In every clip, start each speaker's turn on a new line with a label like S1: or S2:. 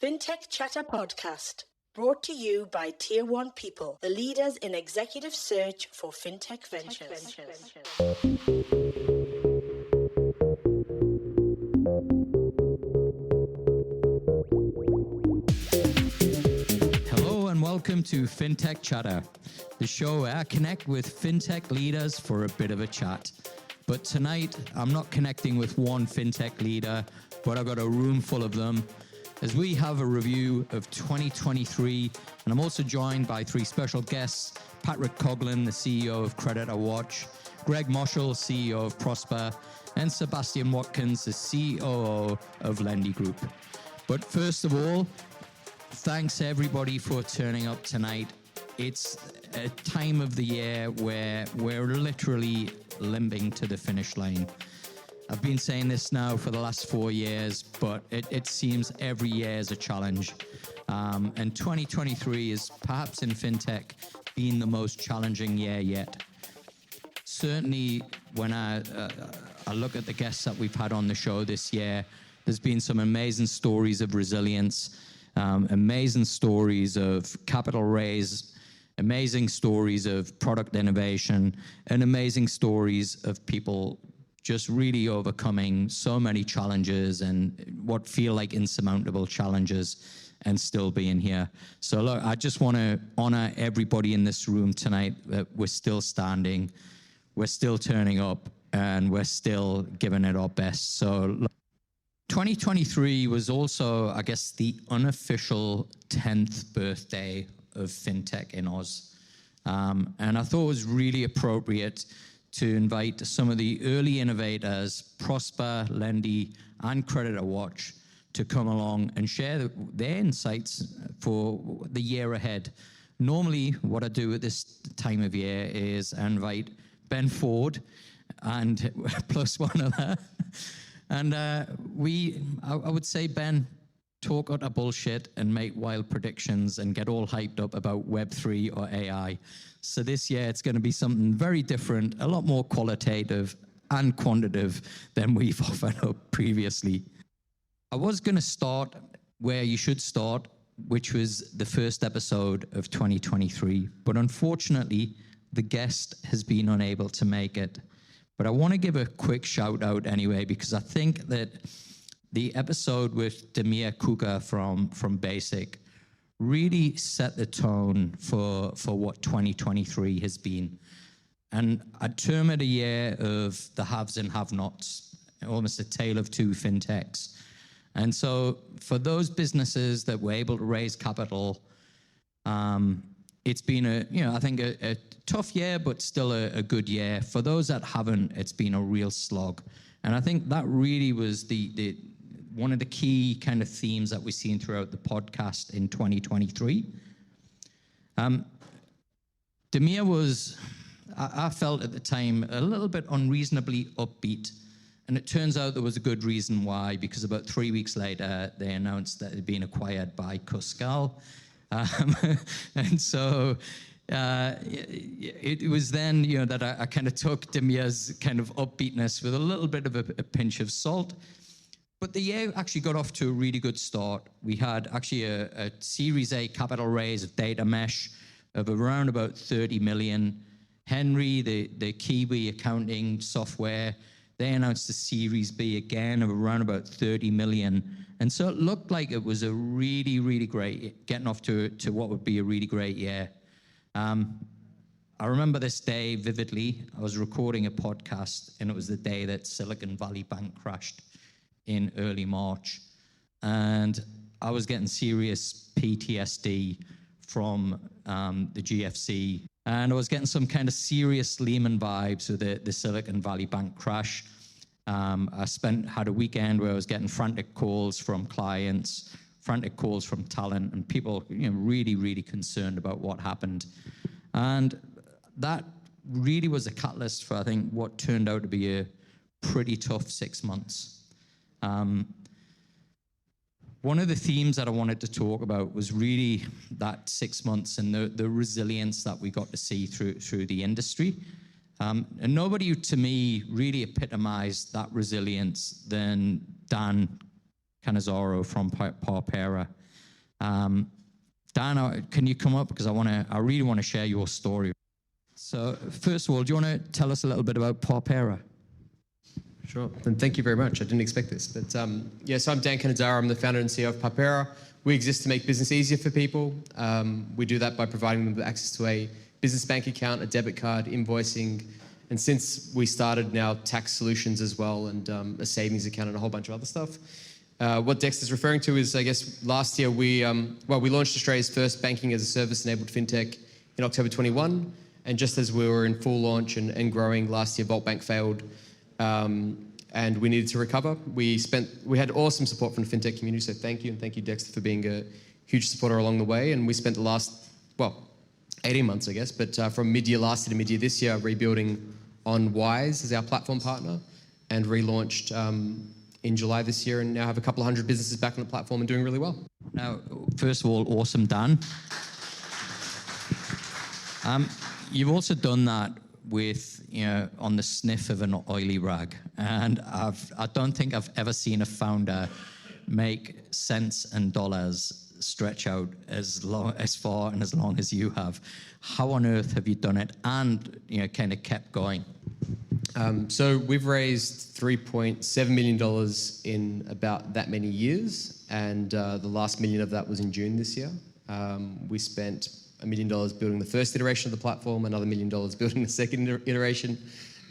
S1: Fintech Chatter podcast, brought to you by Tier 1 People, the leaders in executive search for fintech ventures.
S2: Hello and welcome to Fintech Chatter, the show where I connect with fintech leaders for a bit of a chat. But tonight, I'm not connecting with one fintech leader, but I've got a room full of them as we have a review of 2023. And I'm also joined by three special guests: Coghlan, the CEO of CreditorWatch, Moshal, CEO of Prospa, and Sebastian Watkins, the COO of Lendi Group. But first of all, thanks everybody for turning up tonight. It's a time of the year where we're literally limping to the finish line. I've been saying this now for the last 4 years, but it seems every year is a challenge. And 2023 is perhaps in fintech been the most challenging year yet. Certainly when I look at the guests that we've had on the show this year, there's been some amazing stories of resilience, amazing stories of capital raise, amazing stories of product innovation, and amazing stories of people just really overcoming so many challenges and what feel like insurmountable challenges and still being here. So look, I just want to honor everybody in this room tonight that we're still standing, we're still turning up, and we're still giving it our best. So look, 2023 was also, I guess, the unofficial 10th birthday of fintech in Oz. And I thought it was really appropriate to invite some of the early innovators, Prospa, Lendi, and CreditorWatch, to come along and share their insights for the year ahead. Normally, what I do at this time of year is I invite Ben Ford and plus one other. And I would say, Ben, talk utter bullshit and make wild predictions and get all hyped up about Web3 or AI. So this year it's going to be something very different, a lot more qualitative and quantitative than we've offered up previously. I was going to start where you should start, which was the first episode of 2023. But unfortunately, the guest has been unable to make it. But I want to give a quick shout out anyway, because I think that the episode with Demir Kuka from Basic really set the tone for what 2023 has been. And I'd term it a year of the haves and have-nots, almost a tale of two fintechs. And so for those businesses that were able to raise capital, it's been I think a tough year, but still a good year. For those that haven't, it's been a real slog. And I think that really was the one of the key kind of themes that we've seen throughout the podcast in 2023. Demir was, I felt at the time, a little bit unreasonably upbeat. And it turns out there was a good reason why, because about 3 weeks later, they announced that it had been acquired by Coghlan. And so it was then, that I kind of took Demir's kind of upbeatness with a little bit of a pinch of salt. But the year actually got off to a really good start. We had actually a Series A capital raise of data mesh of around about 30 million. Henry, the Kiwi accounting software, they announced a Series B again of around about 30 million. And so it looked like it was a really, really great, getting off to what would be a really great year. I remember this day vividly. I was recording a podcast, and it was the day that Silicon Valley Bank crashed in early March. And I was getting serious PTSD from the GFC. And I was getting some kind of serious Lehman vibes with the Silicon Valley Bank crash. I had a weekend where I was getting frantic calls from clients, frantic calls from talent, and people really, really concerned about what happened. And that really was a catalyst for, I think, what turned out to be a pretty tough 6 months. One of the themes that I wanted to talk about was really that 6 months and the resilience that we got to see through the industry. And nobody, to me, really epitomized that resilience than Dan Cannizzaro from Parpera. Dan, can you come up? Because I really want to share your story. So first of all, do you want to tell us a little bit about Parpera?
S3: Sure, and thank you very much. I didn't expect this, but yeah, so I'm Dan Canadara. I'm the founder and CEO of Parpera. We exist to make business easier for people. We do that by providing them with access to a business bank account, a debit card, invoicing, and since we started now, tax solutions as well, and a savings account and a whole bunch of other stuff. What Dexter's referring to is, I guess, last year we launched Australia's first banking-as-a-service-enabled fintech in October 21, and just as we were in full launch and growing, last year Vault Bank failed, and we needed to recover. We had awesome support from the fintech community, so thank you, and thank you, Dexter, for being a huge supporter along the way. And we spent the last, 18 months, I guess, but from mid-year last year to mid-year this year, rebuilding on Wise as our platform partner, and relaunched in July this year, and now have a couple of hundred businesses back on the platform and doing really well.
S2: Now, first of all, awesome, Dan. You've also done that with, on the sniff of an oily rag. And I don't think I've ever seen a founder make cents and dollars stretch out as far and as long as you have. How on earth have you done it and, kind of kept going?
S3: So we've raised $3.7 million in about that many years. And the last $1 million of that was in June this year. We spent $1 million building the first iteration of the platform, another $1 million building the second iteration,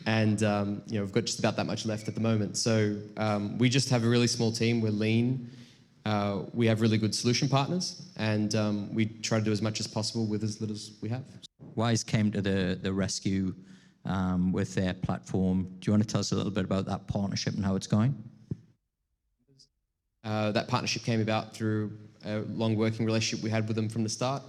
S3: and we've got just about that much left at the moment. So we just have a really small team. We're lean. We have really good solution partners, and we try to do as much as possible with as little as we have.
S2: Wise came to the rescue with their platform. Do you want to tell us a little bit about that partnership and how it's going?
S3: That partnership came about through a long working relationship we had with them from the start.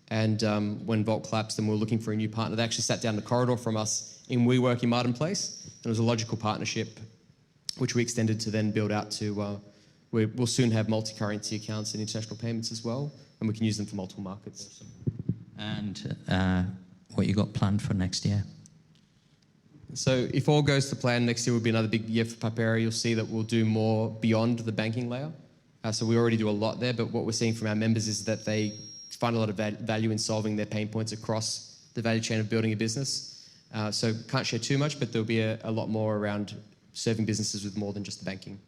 S3: And when Vault collapsed and we were looking for a new partner, they actually sat down the corridor from us in WeWork in Martin Place. And it was a logical partnership, which we extended to then build out to, we'll soon have multi-currency accounts and international payments as well, and we can use them for multiple markets.
S2: And what you got planned for next year?
S3: So if all goes to plan, next year will be another big year for Parpera. You'll see that we'll do more beyond the banking layer. So we already do a lot there, but what we're seeing from our members is that they find a lot of value in solving their pain points across the value chain of building a business. So can't share too much, but there'll be a lot more around serving businesses with more than just the banking.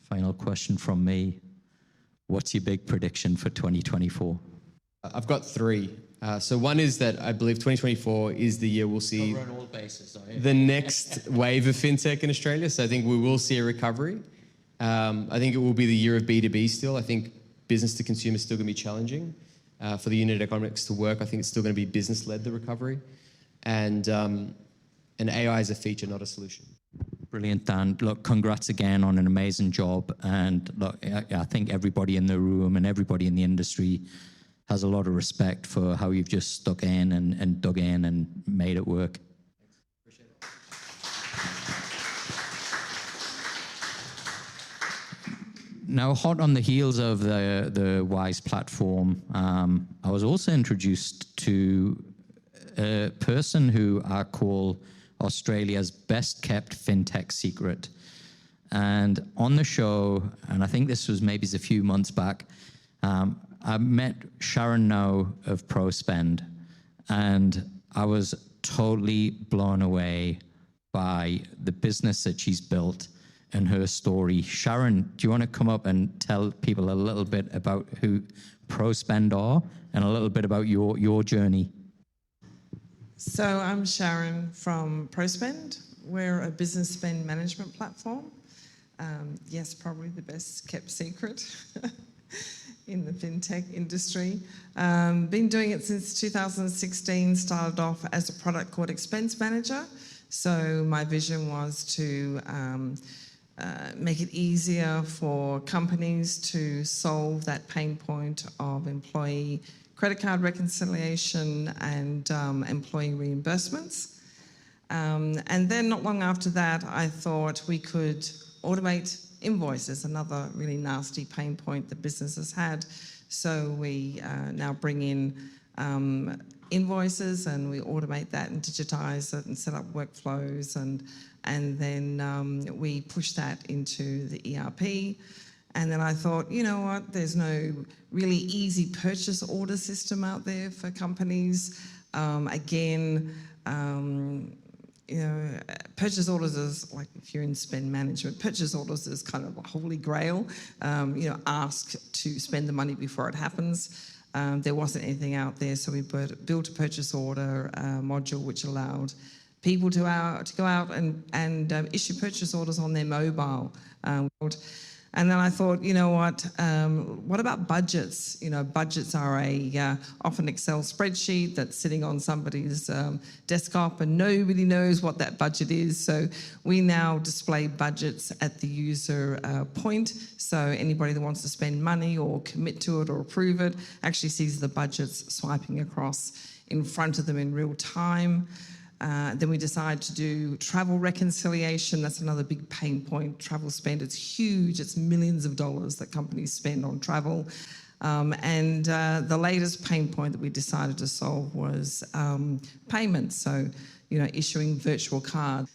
S2: Final question from me. What's your big prediction for 2024?
S3: I've got three. So one is that I believe 2024 is the year we'll see the next wave of fintech in Australia. So I think we will see a recovery. I think it will be the year of B2B still. I think business to consumer is still going to be challenging. For the unit economics to work, I think it's still going to be business-led, the recovery. And AI is a feature, not a solution.
S2: Brilliant, Dan. Look, congrats again on an amazing job. And look, I think everybody in the room and everybody in the industry has a lot of respect for how you've just stuck in and dug in and made it work.
S3: Appreciate it.
S2: Now, hot on the heels of the Wise platform, I was also introduced to a person who I call Australia's best kept fintech secret. And on the show, and I think this was maybe a few months back, I met Sharon now of Prospend, and I was totally blown away by the business that she's built and her story. Sharon, do you want to come up and tell people a little bit about who Prospend are and a little bit about your journey?
S4: So I'm Sharon from Prospend. We're a business spend management platform. Yes, probably the best kept secret in the fintech industry. Been doing it since 2016, started off as a product called Expense Manager. So my vision was to make it easier for companies to solve that pain point of employee credit card reconciliation and employee reimbursements. And then not long after that, I thought we could automate invoices, another really nasty pain point that businesses had. So we now bring in invoices and we automate that and digitize it and set up workflows, and then we push that into the ERP. And then I thought, you know what, there's no really easy purchase order system out there for companies. You know, purchase orders is like, if you're in spend management, purchase orders is kind of a holy grail. You know, ask to spend the money before it happens. There wasn't anything out there, so we built a purchase order module which allowed people to go out and issue purchase orders on their mobile. And then I thought, you know what about budgets? You know, budgets are a often Excel spreadsheet that's sitting on somebody's desktop and nobody knows what that budget is. So we now display budgets at the user point. So anybody that wants to spend money or commit to it or approve it actually sees the budgets swiping across in front of them in real time. Then we decided to do travel reconciliation. That's another big pain point. Travel spend, it's huge. It's millions of dollars that companies spend on travel. The latest pain point that we decided to solve was payments. So, you know, issuing virtual cards.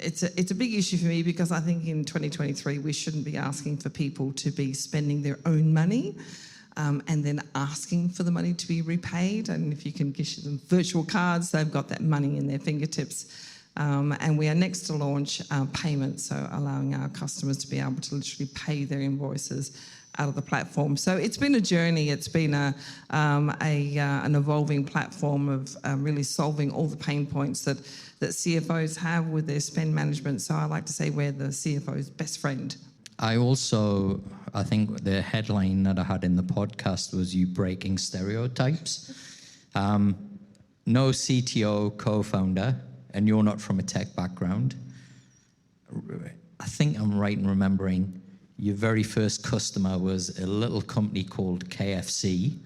S4: It's a big issue for me because I think in 2023 we shouldn't be asking for people to be spending their own money. And then asking for the money to be repaid. And if you can issue them virtual cards, they've got that money in their fingertips. And we are next to launch payments, so allowing our customers to be able to literally pay their invoices out of the platform. So it's been a journey. It's been an evolving platform of really solving all the pain points that CFOs have with their spend management. So I like to say we're the CFO's best friend.
S2: I think the headline that I had in the podcast was you breaking stereotypes. No CTO, co-founder, and you're not from a tech background. I think I'm right in remembering your very first customer was a little company called KFC,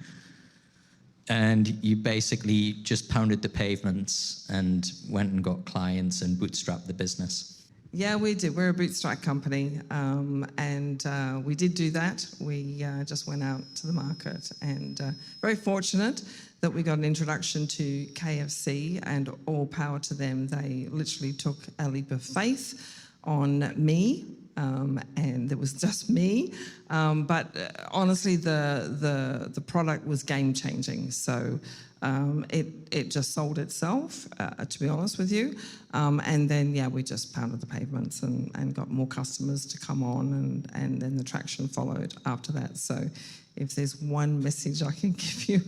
S2: and you basically just pounded the pavements and went and got clients and bootstrapped the business.
S4: Yeah, we did. We're a bootstrap company, and we did do that. We just went out to the market, and very fortunate that we got an introduction to KFC, and all power to them. They literally took a leap of faith on me, and it was just me. But honestly, the product was game-changing. So it just sold itself, to be honest with you. And then, yeah, we just pounded the pavements and got more customers to come on, and then the traction followed after that. So if there's one message I can give you,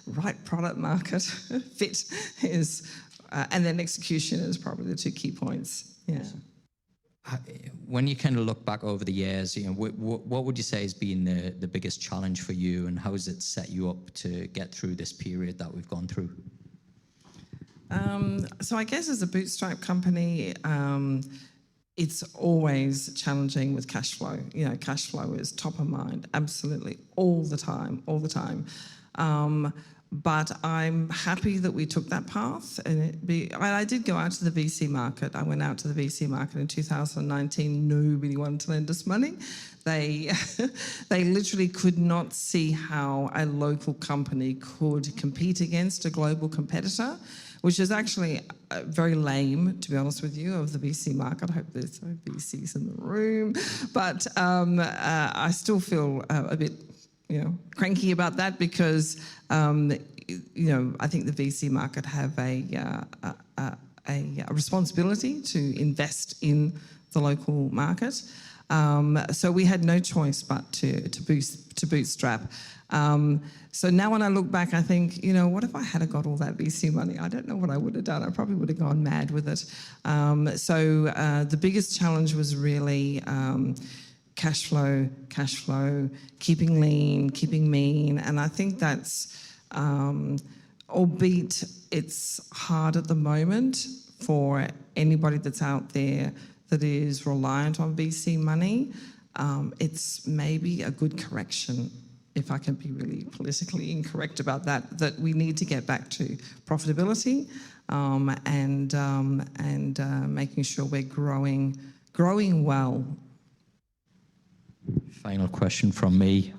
S4: right product market fit is, and then execution is probably the two key points. Yeah.
S2: When you kind of look back over the years, you know, what would you say has been the biggest challenge for you, and how has it set you up to get through this period that we've gone through?
S4: So I guess as a bootstrap company, it's always challenging with cash flow. You know, cash flow is top of mind, absolutely, all the time. But I'm happy that we took that path. And I did go out to the VC market. I went out to the VC market in 2019. Nobody wanted to lend us money. They literally could not see how a local company could compete against a global competitor, which is actually very lame, to be honest with you, of the VC market. I hope there's no VCs in the room. But I still feel a bit, you know, cranky about that because, you know, I think the VC market have a responsibility to invest in the local market. So we had no choice but to bootstrap. So now when I look back, I think, you know, what if I had got all that VC money? I don't know what I would have done. I probably would have gone mad with it. So the biggest challenge was really cash flow, keeping lean, keeping mean. And I think that's, albeit it's hard at the moment for anybody that's out there that is reliant on VC money, it's maybe a good correction, if I can be really politically incorrect about that, that we need to get back to profitability and making sure we're growing well.
S2: Final question from me.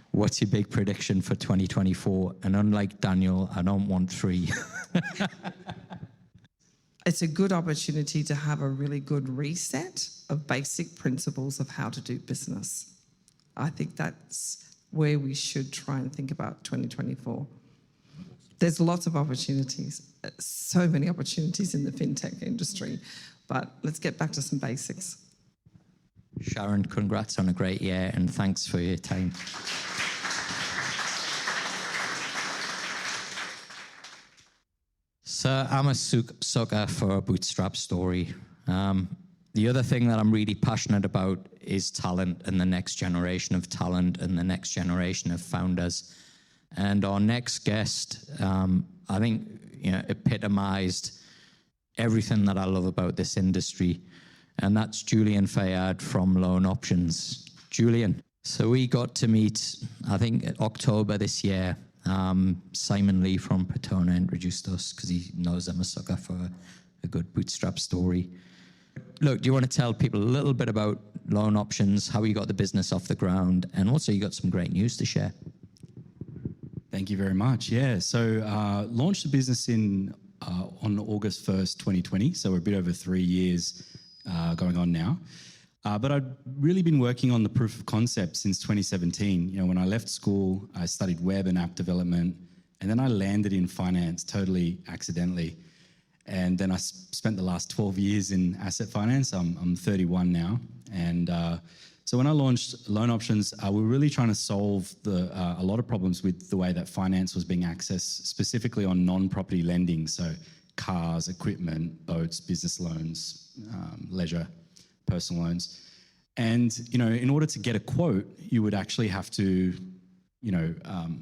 S2: What's your big prediction for 2024? And unlike Daniel, I don't want 3.
S4: It's a good opportunity to have a really good reset of basic principles of how to do business. I think that's where we should try and think about 2024. There's lots of opportunities, so many opportunities in the fintech industry, but let's get back to some basics.
S2: Sharon, congrats on a great year and thanks for your time. So I'm a sucker for a bootstrap story. The other thing that I'm really passionate about is talent and the next generation of talent and the next generation of founders. And our next guest, I think, epitomized everything that I love about this industry. And that's Julian Fayad from LoanOptions. Julian. So we got to meet, I think, in October this year. Simon Lee from Petona introduced us because he knows I'm a sucker for a good bootstrap story. Look, do you want to tell people a little bit about LoanOptions, how you got the business off the ground, and also you got some great news to share?
S5: Thank you very much. Yeah, so launched the business on August 1st, 2020, so we're a bit over 3 years going on now. But I've really been working on the proof of concept since 2017. When I left school, I studied web and app development, and then I landed in finance totally accidentally. And then I spent the last 12 years in asset finance. I'm 31 now. And so when I launched LoanOptions, we were really trying to solve a lot of problems with the way that finance was being accessed, specifically on non-property lending. So cars, equipment, boats, business loans, leisure, personal loans. And, in order to get a quote, you would actually have to,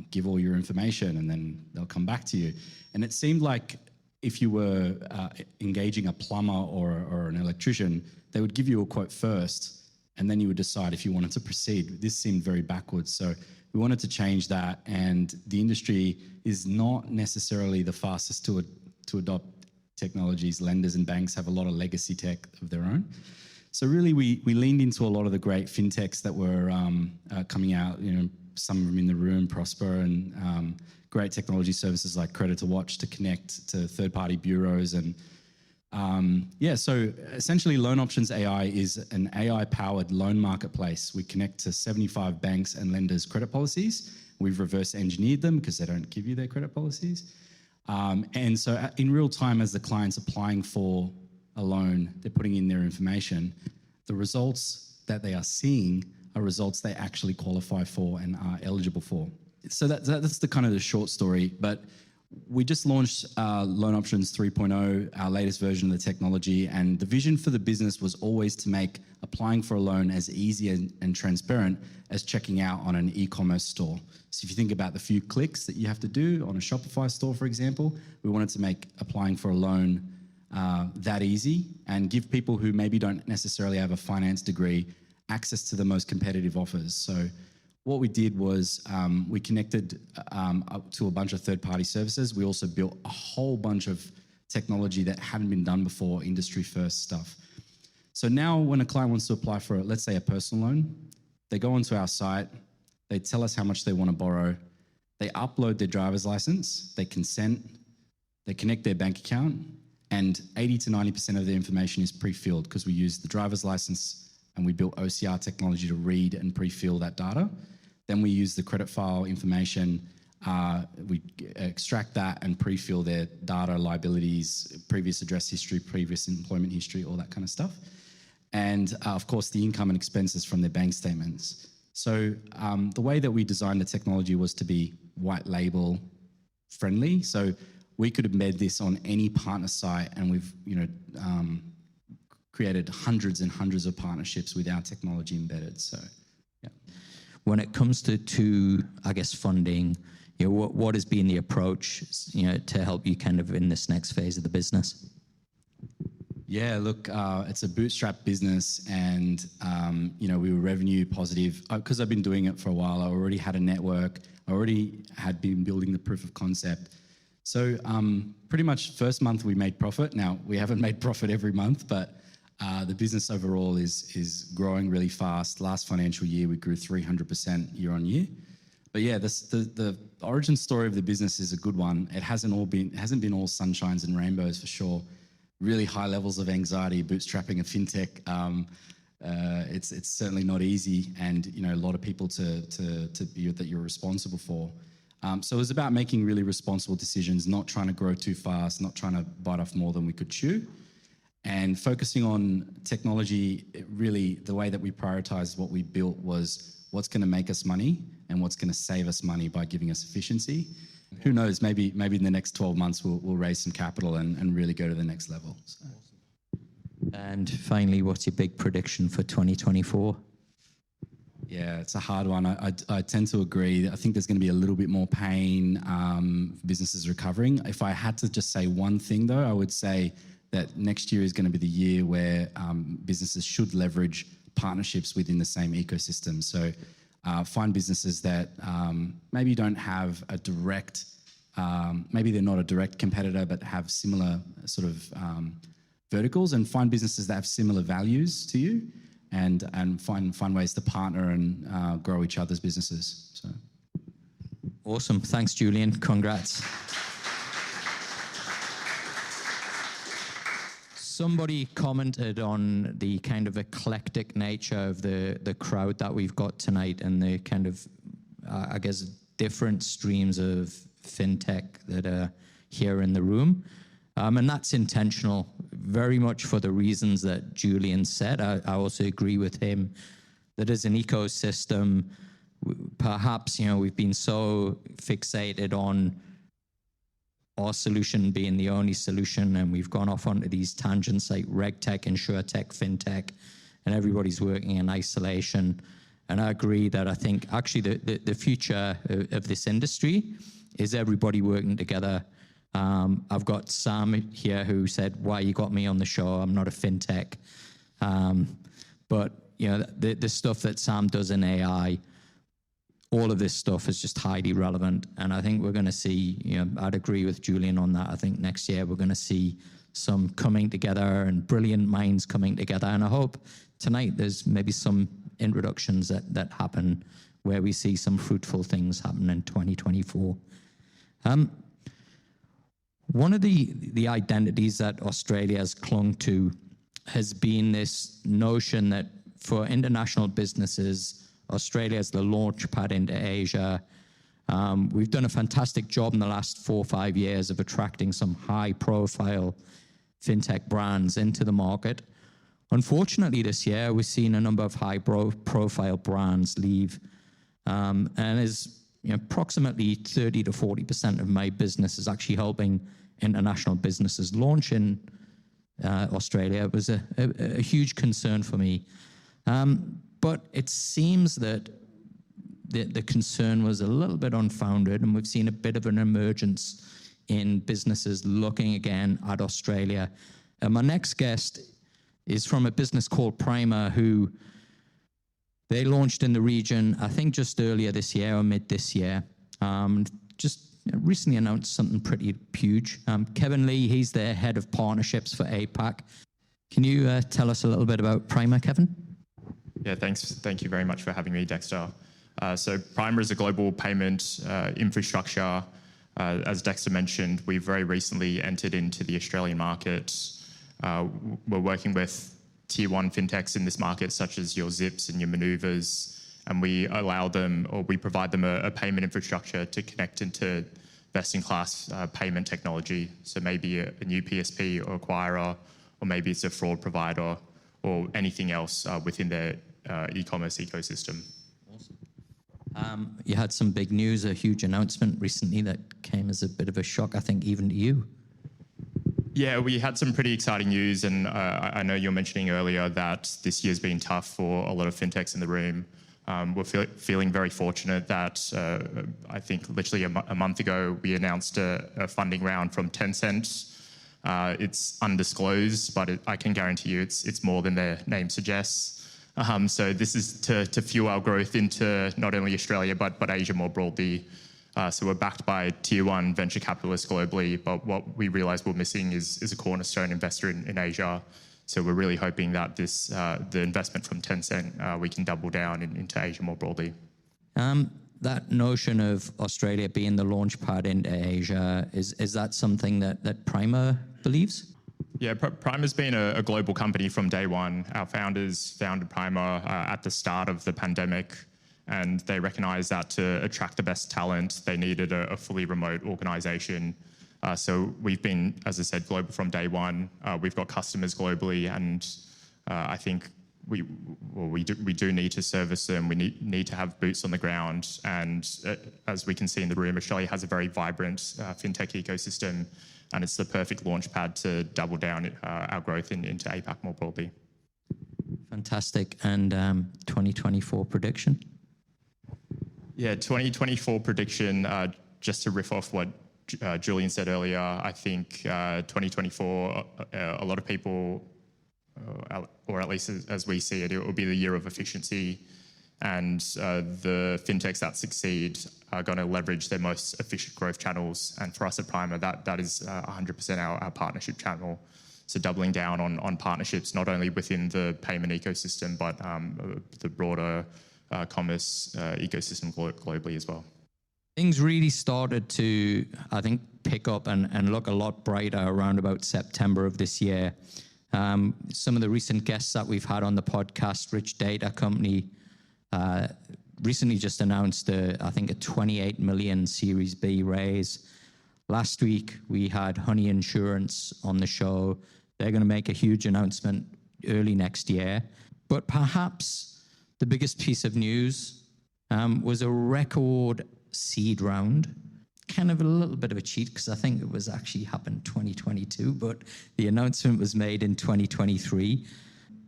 S5: give all your information and then they'll come back to you. And it seemed like if you were engaging a plumber or an electrician, they would give you a quote first and then you would decide if you wanted to proceed. This seemed very backwards. So we wanted to change that, and the industry is not necessarily the fastest to adopt technologies. Lenders and banks have a lot of legacy tech of their own. So really we leaned into a lot of the great fintechs that were coming out, some of them in the room, Prospa, and great technology services like CreditorWatch to connect to third-party bureaus. And so essentially LoanOptions AI is an AI-powered loan marketplace. We connect to 75 banks and lenders' credit policies. We've reverse engineered them because they don't give you their credit policies. And so in real time, as the client's applying for a loan, they're putting in their information. The results that they are seeing are results they actually qualify for and are eligible for. So that's the kind of the short story. But we just launched LoanOptions 3.0, our latest version of the technology, and the vision for the business was always to make applying for a loan as easy and transparent as checking out on an e-commerce store. So if you think about the few clicks that you have to do on a Shopify store, for example, we wanted to make applying for a loan that easy and give people who maybe don't necessarily have a finance degree access to the most competitive offers. So what we did was we connected up to a bunch of third-party services. We also built a whole bunch of technology that hadn't been done before, industry-first stuff. So now when a client wants to apply for, let's say, a personal loan, they go onto our site, they tell us how much they want to borrow, they upload their driver's license, they consent, they connect their bank account, and 80 to 90% of the information is pre-filled because we use the driver's license and we built OCR technology to read and pre-fill that data. Then we use the credit file information, we extract that and pre-fill their data, liabilities, previous address history, previous employment history, all that kind of stuff. And of course, the income and expenses from their bank statements. So the way that we designed the technology was to be white label friendly. So we could embed this on any partner site, and we've created hundreds and hundreds of partnerships with our technology embedded. So, yeah.
S2: When it comes to I guess funding, what has been the approach, to help you kind of in this next phase of the business?
S5: Yeah, look, it's a bootstrap business, and we were revenue positive because I've been doing it for a while. I already had a network. I already had been building the proof of concept. So pretty much first month we made profit. Now we haven't made profit every month, but the business overall is growing really fast. Last financial year we grew 300% year on year. But yeah, the origin story of the business is a good one. It hasn't been all sunshines and rainbows for sure. Really high levels of anxiety bootstrapping a fintech. It's certainly not easy, and a lot of people to be that you're responsible for. So it was about making really responsible decisions, not trying to grow too fast, not trying to bite off more than we could chew, and focusing on technology. Really, the way that we prioritized what we built was what's going to make us money and what's going to save us money by giving us efficiency. Who knows? Maybe in the next 12 months we'll raise some capital and really go to the next level. So.
S2: And finally, what's your big prediction for 2024?
S5: Yeah, it's a hard one. I tend to agree. I think there's going to be a little bit more pain, businesses recovering. If I had to just say one thing, though, I would say that next year is going to be the year where businesses should leverage partnerships within the same ecosystem. So find businesses that maybe don't have a direct, maybe they're not a direct competitor, but have similar sort of verticals, and find businesses that have similar values to you, and find ways to partner and grow each other's businesses. So,
S2: awesome. Thanks, Julian. Congrats. Somebody commented on the kind of eclectic nature of the crowd that we've got tonight, and the kind of, I guess, different streams of fintech that are here in the room. And that's intentional, very much for the reasons that Julian said. I also agree with him that as an ecosystem, perhaps, we've been so fixated on our solution being the only solution, and we've gone off onto these tangents like RegTech, InsurTech, FinTech, and everybody's working in isolation. And I agree that I think actually the future of this industry is everybody working together. I've got Sam here who said, "Why you got me on the show? I'm not a fintech." But the stuff that Sam does in AI, all of this stuff is just highly relevant. And I think we're going to see, I'd agree with Julian on that. I think next year we're going to see some coming together and brilliant minds coming together. And I hope tonight there's maybe some introductions that happen where we see some fruitful things happen in 2024. One of the identities that Australia has clung to has been this notion that for international businesses, Australia is the launch pad into Asia. We've done a fantastic job in the last 4 or 5 years of attracting some high-profile fintech brands into the market. Unfortunately, this year, we've seen a number of high-profile brands leave, and as approximately 30 to 40% of my business is actually helping international businesses launch in Australia. It was a huge concern for me. But it seems that the concern was a little bit unfounded, and we've seen a bit of an emergence in businesses looking again at Australia. And my next guest is from a business called Parpera, who they launched in the region, I think just earlier this year or mid this year. Just recently announced something pretty huge. Kevin Lee, he's their head of partnerships for APAC. Can you tell us a little bit about Parpera, Kevin?
S6: Yeah, thanks. Thank you very much for having me, Dexter. So Parpera is a global payment infrastructure. As Dexter mentioned, we very recently entered into the Australian market. We're working with tier one fintechs in this market, such as your Zips and your Maneuvers, and we allow them, or we provide them a payment infrastructure to connect into best-in-class payment technology. So maybe a new PSP or acquirer, or maybe it's a fraud provider, or anything else within their e-commerce ecosystem.
S2: Awesome. You had some big news, a huge announcement recently that came as a bit of a shock, I think, even to you.
S6: Yeah, we had some pretty exciting news, and I know you were mentioning earlier that this year's been tough for a lot of fintechs in the room. We're feeling very fortunate that I think literally a month ago we announced a funding round from Tencent. It's undisclosed, but I can guarantee you it's more than their name suggests. So this is to fuel our growth into not only Australia but Asia more broadly. So we're backed by tier one venture capitalists globally, but what we realised we're missing is a cornerstone investor in Asia. So we're really hoping that this the investment from Tencent we can double down into Asia more broadly.
S2: That notion of Australia being the launch pad into Asia, is that something that Parpera believes?
S6: Yeah, Primer's been a global company from day one. Our founders founded Primer at the start of the pandemic, and they recognized that to attract the best talent, they needed a fully remote organization. So we've been, as I said, global from day one. We've got customers globally, and I think we do need to service them. We need to have boots on the ground. And as we can see in the room, Australia has a very vibrant fintech ecosystem, and it's the perfect launch pad to double down our growth into APAC more broadly.
S2: Fantastic. And 2024 prediction?
S6: Yeah, 2024 prediction, just to riff off what Julian said earlier, I think 2024, a lot of people, or at least as we see it, it will be the year of efficiency, and the fintechs that succeed are going to leverage their most efficient growth channels. And for us at Primer, that is 100% our partnership channel. So doubling down on partnerships, not only within the payment ecosystem, but the broader commerce ecosystem globally as well.
S2: Things really started to, I think, pick up and look a lot brighter around about September of this year. Some of the recent guests that we've had on the podcast, Rich Data Company, recently just announced, I think, a 28 million Series B raise. Last week, we had Honey Insurance on the show. They're going to make a huge announcement early next year. But perhaps the biggest piece of news was a record seed round. Kind of a little bit of a cheat, because I think it was actually happened 2022, but the announcement was made in 2023.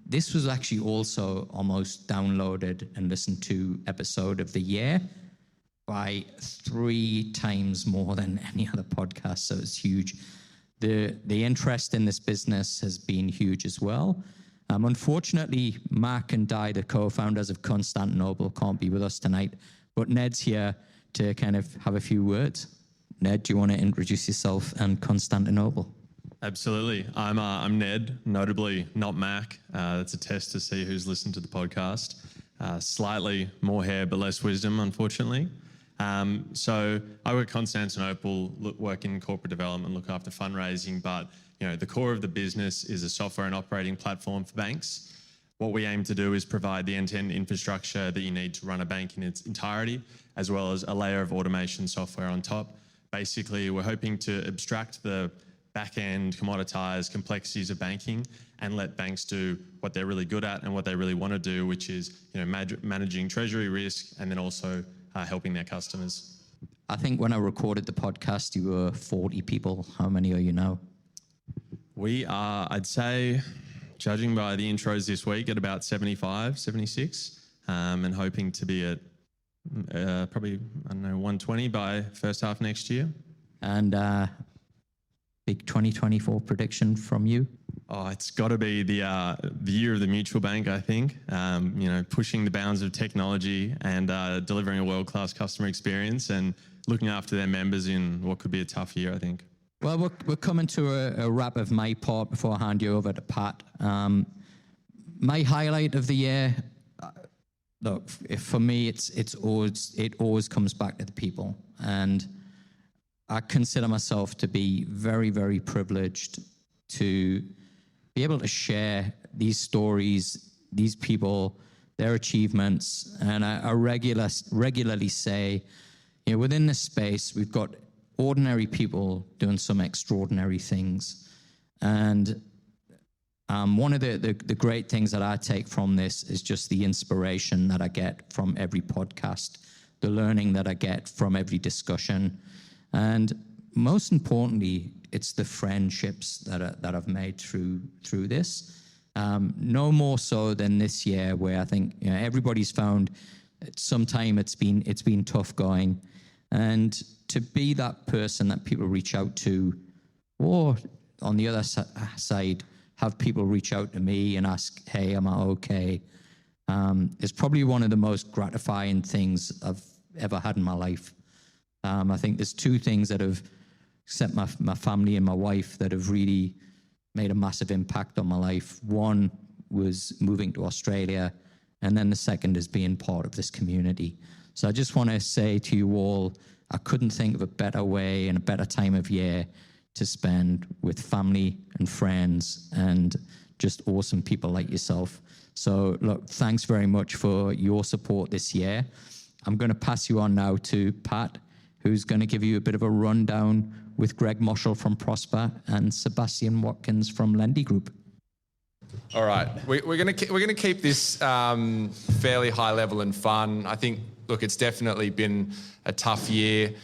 S2: This was actually also almost downloaded and listened to episode of the year by 3 times more than any other podcast, so it's huge. The interest in this business has been huge as well. Unfortunately, Mark and Di, the co-founders of Constantinople, can't be with us tonight, but Ned's here to kind of have a few words. Ned, do you want to introduce yourself and Constantinople?
S7: Absolutely. I'm Ned, notably not Mac. That's a test to see who's listened to the podcast. Slightly more hair, but less wisdom, unfortunately. So I work at Constantinople, work in corporate development, look after fundraising, but the core of the business is a software and operating platform for banks. What we aim to do is provide the end-to-end infrastructure that you need to run a bank in its entirety, as well as a layer of automation software on top. Basically, we're hoping to abstract the back-end commoditized complexities of banking and let banks do what they're really good at and what they really want to do, which is managing treasury risk and then also helping their customers.
S2: I think when I recorded the podcast, you were 40 people. How many are you now?
S7: We are, I'd say, judging by the intros this week, at about 75, 76, and hoping to be at probably, 120 by first half next year.
S2: And big 2024 prediction from you?
S7: Oh, it's got to be the year of the mutual bank, I think. Pushing the bounds of technology and delivering a world-class customer experience and looking after their members in what could be a tough year, I think.
S2: Well, we're coming to a wrap of my part before I hand you over to Pat. My highlight of the year, look, for me, it always comes back to the people, and I consider myself to be very, very privileged to be able to share these stories, these people, their achievements, and I regularly say, within this space, we've got ordinary people doing some extraordinary things. And one of the great things that I take from this is just the inspiration that I get from every podcast, the learning that I get from every discussion. And most importantly, it's the friendships that I've made through this. No more so than this year, where I think everybody's found sometime it's been tough going, and to be that person that people reach out to, or on the other side, have people reach out to me and ask, "Hey, am I okay?" Is probably one of the most gratifying things I've ever had in my life. I think there's 2 things that have, except my family and my wife, that have really made a massive impact on my life. One was moving to Australia, and then the second is being part of this community. So I just want to say to you all, I couldn't think of a better way and a better time of year to spend with family and friends and just awesome people like yourself. So look, thanks very much for your support this year. I'm going to pass you on now to Pat, who's going to give you a bit of a rundown with Greg Moshal from Prospa and Sebastian Watkins from Lendi Group.
S8: All right, we're going to keep this fairly high level and fun. I think, look, it's definitely been a tough year.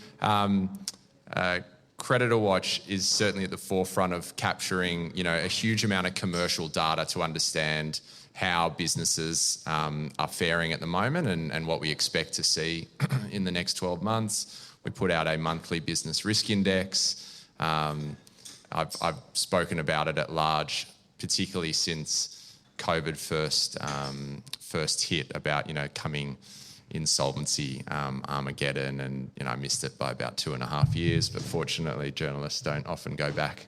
S8: CreditorWatch is certainly at the forefront of capturing, a huge amount of commercial data to understand how businesses are faring at the moment and what we expect to see in the next 12 months. We put out a monthly business risk index. I've spoken about it at large, particularly since COVID first hit, about coming insolvency Armageddon, and I missed it by about 2.5 years. But fortunately, journalists don't often go back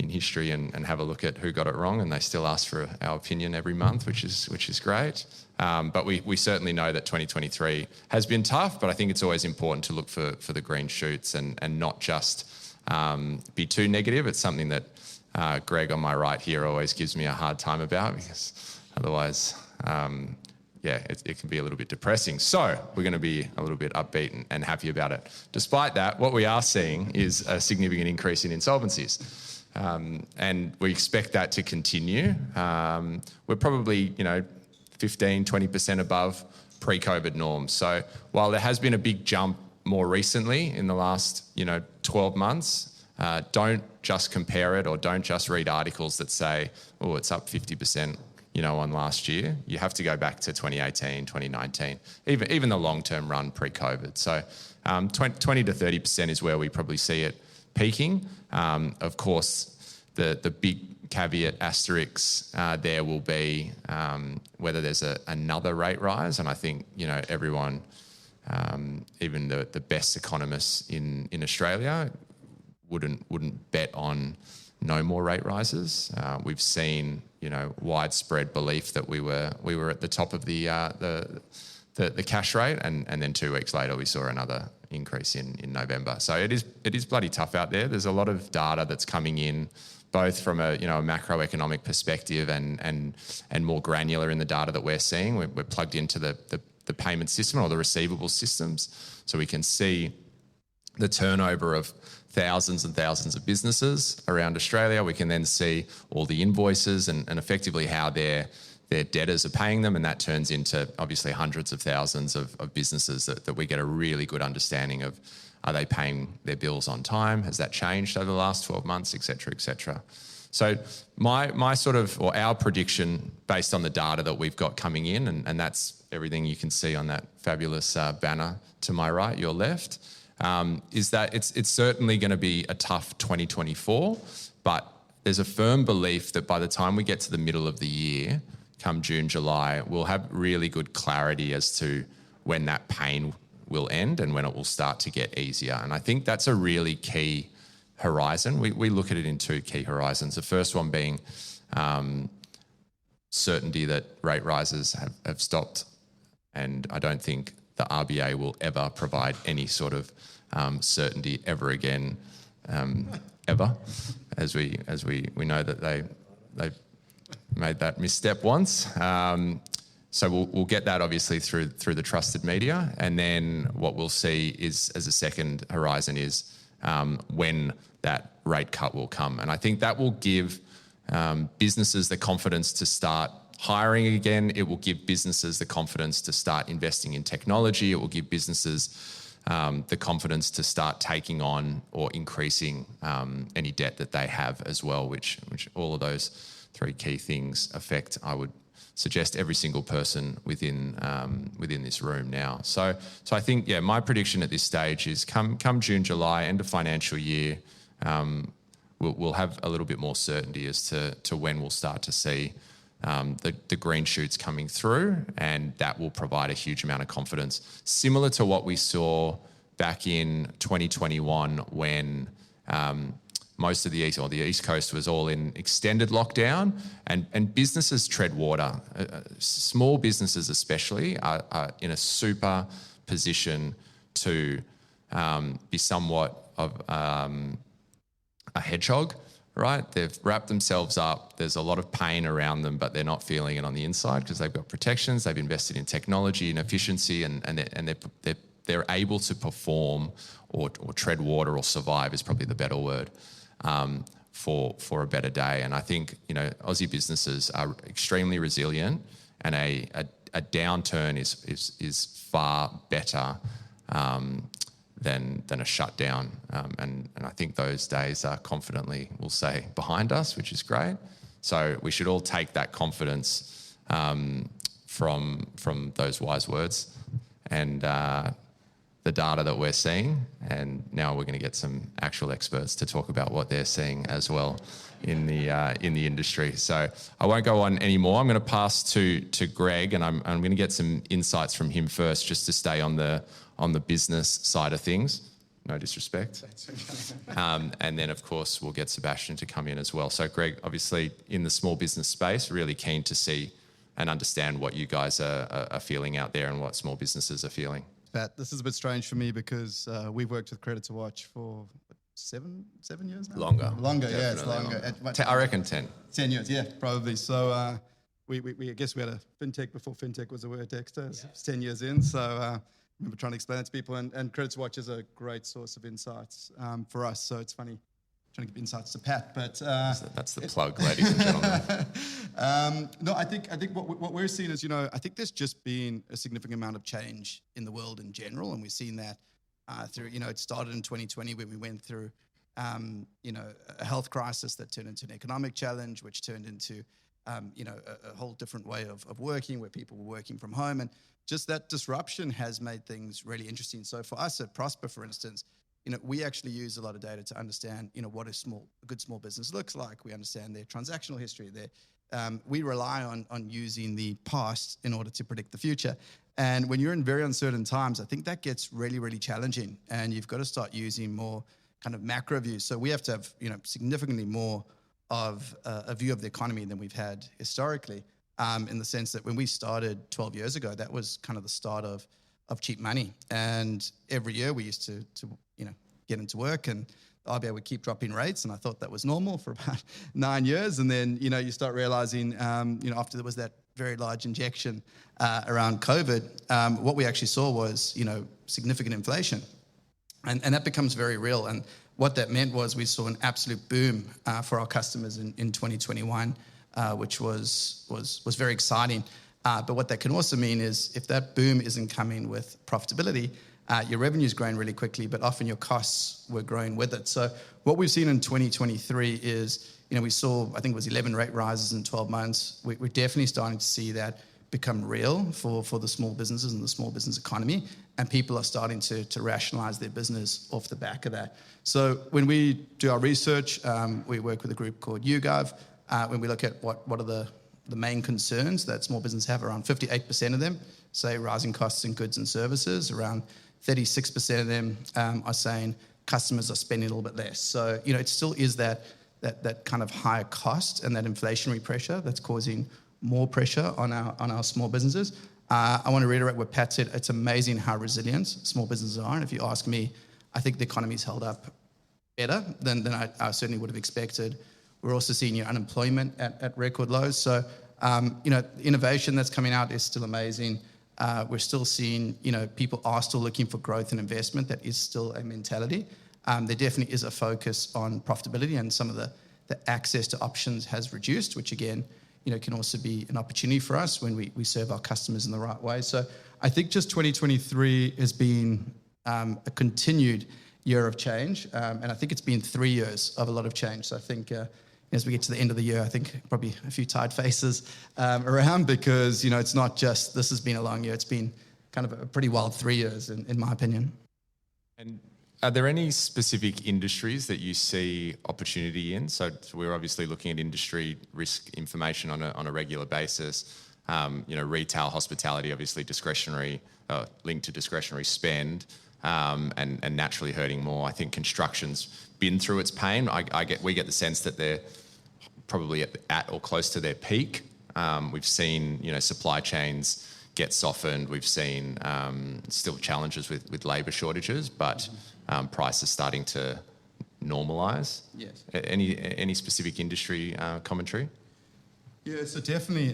S8: in history and have a look at who got it wrong, and they still ask for our opinion every month, which is great. But we certainly know that 2023 has been tough, but I think it's always important to look for the green shoots and not just be too negative. It's something that Greg on my right here always gives me a hard time about, because otherwise, it can be a little bit depressing. So we're going to be a little bit upbeat and happy about it. Despite that, what we are seeing is a significant increase in insolvencies. And we expect that to continue. We're probably, 15, 20% above pre-COVID norms. So while there has been a big jump more recently in the last, 12 months, don't just compare it, or don't just read articles that say, oh, it's up 50%, on last year. You have to go back to 2018, 2019, even the long-term run pre-COVID. So 20 to 30% is where we probably see it peaking. Of course, the big caveat asterisk there will be whether there's another rate rise. And I think, everyone, even the best economists in Australia wouldn't bet on no more rate rises. We've seen, widespread belief that we were at the top of the cash rate, and then 2 weeks later we saw another increase in November. So it is bloody tough out there. There's a lot of data that's coming in, both from a macroeconomic perspective and more granular in the data that we're seeing. We're plugged into the payment system or the receivable systems, so we can see the turnover of thousands and thousands of businesses around Australia. We can then see all the invoices and effectively how their debtors are paying them, and that turns into obviously hundreds of thousands of businesses that we get a really good understanding of. Are they paying their bills on time? Has that changed over the last 12 months, et cetera, et cetera? So my sort of, or our prediction based on the data that we've got coming in, and that's everything you can see on that fabulous banner to my right, your left, is that it's certainly going to be a tough 2024, but there's a firm belief that by the time we get to the middle of the year, come June, July, we'll have really good clarity as to when that pain will end and when it will start to get easier. And I think that's a really key horizon. We look at it in 2 key horizons. The first one being certainty that rate rises have stopped, and I don't think the RBA will ever provide any sort of certainty ever again, ever, as we know that they've made that misstep once. So we'll get that obviously through the trusted media, and then what we'll see is, as a second horizon, is when that rate cut will come. And I think that will give businesses the confidence to start hiring again. It will give businesses the confidence to start investing in technology. It will give businesses the confidence to start taking on or increasing any debt that they have as well, which all of those 3 key things affect, I would suggest, every single person within this room now. So I think, my prediction at this stage is come June, July, end of financial year, we'll have a little bit more certainty as to when we'll start to see the green shoots coming through, and that will provide a huge amount of confidence, similar to what we saw back in 2021 when most of the East Coast was all in extended lockdown, and businesses tread water. Small businesses especially are in a super position to be somewhat of a hedgehog, right? They've wrapped themselves up. There's a lot of pain around them, but they're not feeling it on the inside because they've got protections. They've invested in technology and efficiency, and they're able to perform or tread water or survive is probably the better word for a better day. And I think, Aussie businesses are extremely resilient, and a downturn is far better than a shutdown. And I think those days are confidently, we'll say, behind us, which is great. So we should all take that confidence from those wise words and the data that we're seeing. And now we're going to get some actual experts to talk about what they're seeing as well in the industry. So I won't go on anymore. I'm going to pass to Greg, and I'm going to get some insights from him first, just to stay on the business side of things. No disrespect. And then, of course, we'll get Sebastian to come in as well. So Greg, obviously in the small business space, really keen to see and understand what you guys are feeling out there and what small businesses are feeling.
S9: Pat, this is a bit strange for me because we've worked with CreditorWatch for 7 years now? Longer, yeah, it's longer.
S8: I reckon 10.
S9: 10 years, yeah, probably. So we I guess we had a fintech before fintech was a word, Dexter. It's 10 years in, so I remember trying to explain it to people, and CreditorWatch is a great source of insights for us. So it's funny trying to give insights to Pat, but
S8: that's the plug, ladies and gentlemen.
S9: No, I think what we're seeing is, I think there's just been a significant amount of change in the world in general, and we've seen that through, it started in 2020 when we went through, a health crisis that turned into an economic challenge, which turned into, a whole different way of working, where people were working from home, and just that disruption has made things really interesting. So for us at Prospa, for instance, we actually use a lot of data to understand, what a good small business looks like. We understand their transactional history. We rely on using the past in order to predict the future. And when you're in very uncertain times, I think that gets really, really challenging. And you've got to start using more kind of macro views. So we have to have, significantly more of a view of the economy than we've had historically, in the sense that when we started 12 years ago, that was kind of the start of cheap money. And every year we used to get into work, and the RBA would keep dropping rates, and I thought that was normal for about 9 years. And then, you start realizing, after there was that very large injection around COVID, what we actually saw was, significant inflation. And that becomes very real. And what that meant was we saw an absolute boom for our customers in 2021, which was very exciting. But what that can also mean is if that boom isn't coming with profitability, your revenue's growing really quickly, but often your costs were growing with it. So what we've seen in 2023 is, we saw, I think it was 11 rate rises in 12 months. We're definitely starting to see that become real for the small businesses and the small business economy, and people are starting to rationalize their business off the back of that. So when we do our research, we work with a group called YouGov. When we look at what are the main concerns that small businesses have, around 58% of them say rising costs in goods and services. Around 36% of them are saying customers are spending a little bit less. So, it still is that kind of higher cost and that inflationary pressure that's causing more pressure on our small businesses. I want to reiterate what Pat said. It's amazing how resilient small businesses are. And if you ask me, I think the economy's held up better than I certainly would have expected. We're also seeing unemployment at record lows. So, innovation that's coming out is still amazing. We're still seeing, people are still looking for growth and investment. That is still a mentality. There definitely is a focus on profitability, and some of the access to options has reduced, which again, can also be an opportunity for us when we serve our customers in the right way. So I think just 2023 has been a continued year of change, and I think it's been 3 years of a lot of change. So I think as we get to the end of the year, I think probably a few tired faces around, because, it's not just this has been a long year, it's been kind of a pretty wild 3 years in my opinion.
S8: And are there any specific industries that you see opportunity in? So we're obviously looking at industry risk information on a regular basis. Retail, hospitality, obviously discretionary, linked to discretionary spend, and naturally hurting more. I think construction's been through its pain. We get the sense that they're probably at or close to their peak. We've seen, supply chains get softened. We've seen still challenges with labour shortages, but prices starting to normalise?
S9: Yes.
S8: Any specific industry commentary?
S9: Yeah, so definitely,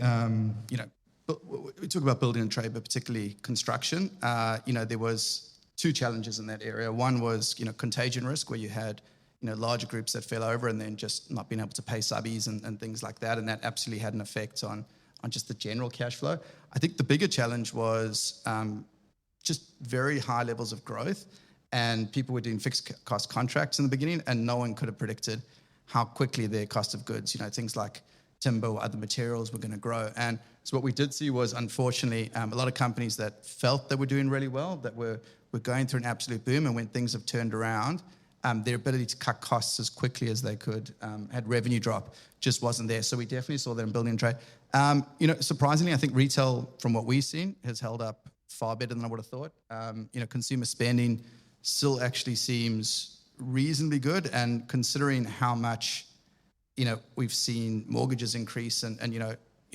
S9: we talk about building and trade, but particularly construction. There was two challenges in that area. One was, contagion risk, where you had, larger groups that fell over and then just not being able to pay subbies and things like that. And that absolutely had an effect on just the general cash flow. I think the bigger challenge was just very high levels of growth, and people were doing fixed cost contracts in the beginning, and no one could have predicted how quickly their cost of goods, things like timber or other materials were going to grow. And so what we did see was, unfortunately, a lot of companies that felt they were doing really well, that were going through an absolute boom, and when things have turned around, their ability to cut costs as quickly as they could, had revenue drop, just wasn't there. So we definitely saw that in building and trade. Surprisingly, I think retail, from what we've seen, has held up far better than I would have thought. Consumer spending still actually seems reasonably good, and considering how much, we've seen mortgages increase, and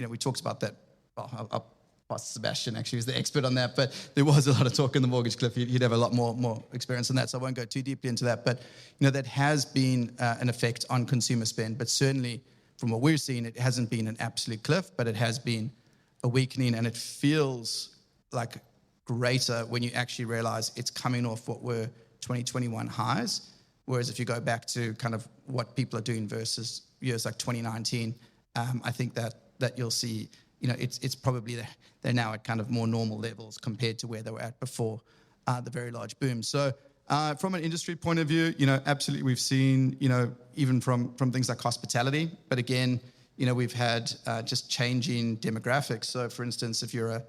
S9: we talked about that. Well, I'll pass to Sebastian, actually, who's the expert on that, but there was a lot of talk in the mortgage cliff. He'd have a lot more experience on that, so I won't go too deeply into that. But, that has been an effect on consumer spend, but certainly from what we're seeing, it hasn't been an absolute cliff, but it has been a weakening, and it feels like greater when you actually realize it's coming off what were 2021 highs. Whereas if you go back to kind of what people are doing versus years like 2019, I think that you'll see, it's probably they're now at kind of more normal levels compared to where they were at before the very large boom. So from an industry point of view, absolutely we've seen, even from things like hospitality, but again, we've had just changing demographics. So for instance, if you're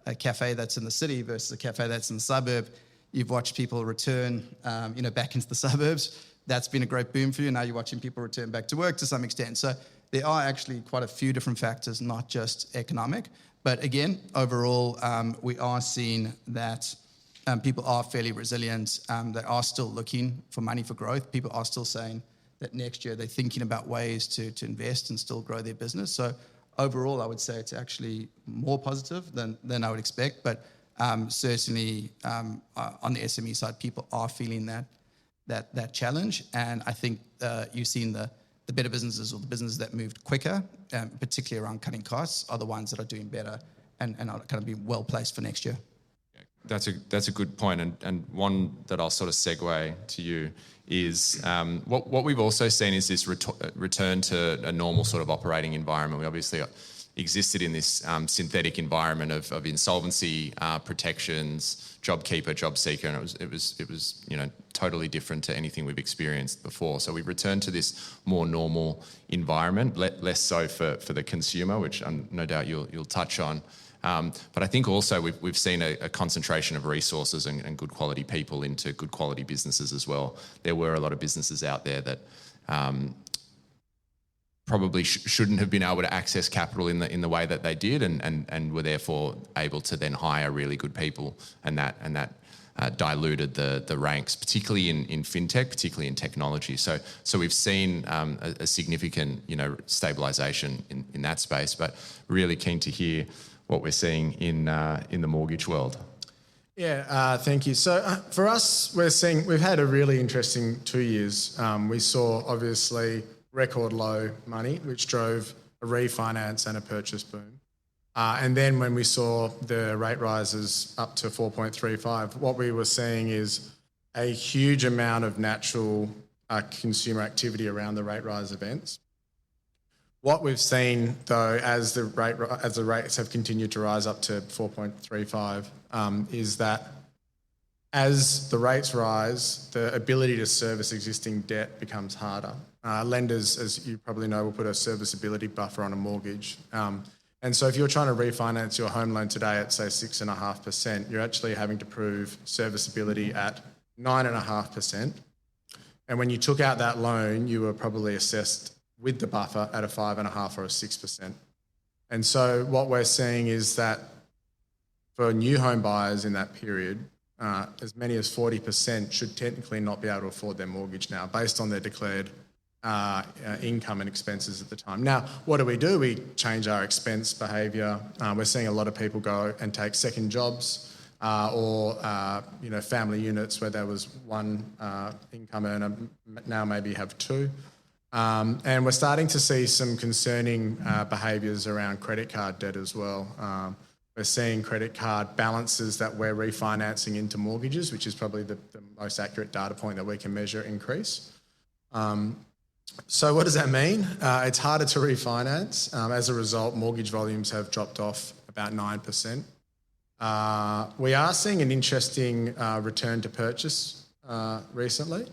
S9: a cafe that's in the city versus a cafe that's in the suburb, you've watched people return, back into the suburbs. That's been a great boom for you. Now you're watching people return back to work to some extent. So there are actually quite a few different factors, not just economic. But again, overall, we are seeing that people are fairly resilient. They are still looking for money for growth. People are still saying that next year they're thinking about ways to invest and still grow their business. So overall, I would say it's actually more positive than I would expect. But certainly on the SME side, people are feeling that challenge. And I think you've seen the better businesses, or the businesses that moved quicker, particularly around cutting costs, are the ones that are doing better and are going to be well placed for next year.
S8: That's a good point, and one that I'll sort of segue to you is what we've also seen is this return to a normal sort of operating environment. We obviously existed in this synthetic environment of insolvency protections, JobKeeper, JobSeeker, and it was totally different to anything we've experienced before. So we've returned to this more normal environment, less so for the consumer, which no doubt you'll touch on. But I think also we've seen a concentration of resources and good quality people into good quality businesses as well. There were a lot of businesses out there that probably shouldn't have been able to access capital in the way that they did, and were therefore able to then hire really good people, and that diluted the ranks, particularly in fintech, particularly in technology. So we've seen a significant stabilisation in that space, but really keen to hear what we're seeing in the mortgage world.
S10: Yeah, thank you. So for us, we've had a really interesting 2 years. We saw obviously record low money, which drove a refinance and a purchase boom. And then when we saw the rate rises up to 4.35, what we were seeing is a huge amount of natural consumer activity around the rate rise events. What we've seen, though, as the rates have continued to rise up to 4.35, is that as the rates rise, the ability to service existing debt becomes harder. Lenders, as you probably know, will put a serviceability buffer on a mortgage. And so if you're trying to refinance your home loan today at, say, 6.5%, you're actually having to prove serviceability at 9.5%. And when you took out that loan, you were probably assessed with the buffer at a 5.5 or a 6%. And so what we're seeing is that for new home buyers in that period, as many as 40% should technically not be able to afford their mortgage now based on their declared income and expenses at the time. Now, what do? We change our expense behaviour. We're seeing a lot of people go and take second jobs. or family units where there was one income earner, now maybe have two. And we're starting to see some concerning behaviours around credit card debt as well. We're seeing credit card balances that we're refinancing into mortgages, which is probably the most accurate data point that we can measure, increase. So what does that mean? It's harder to refinance. As a result, mortgage volumes have dropped off about 9%. We are seeing an interesting return to purchase recently.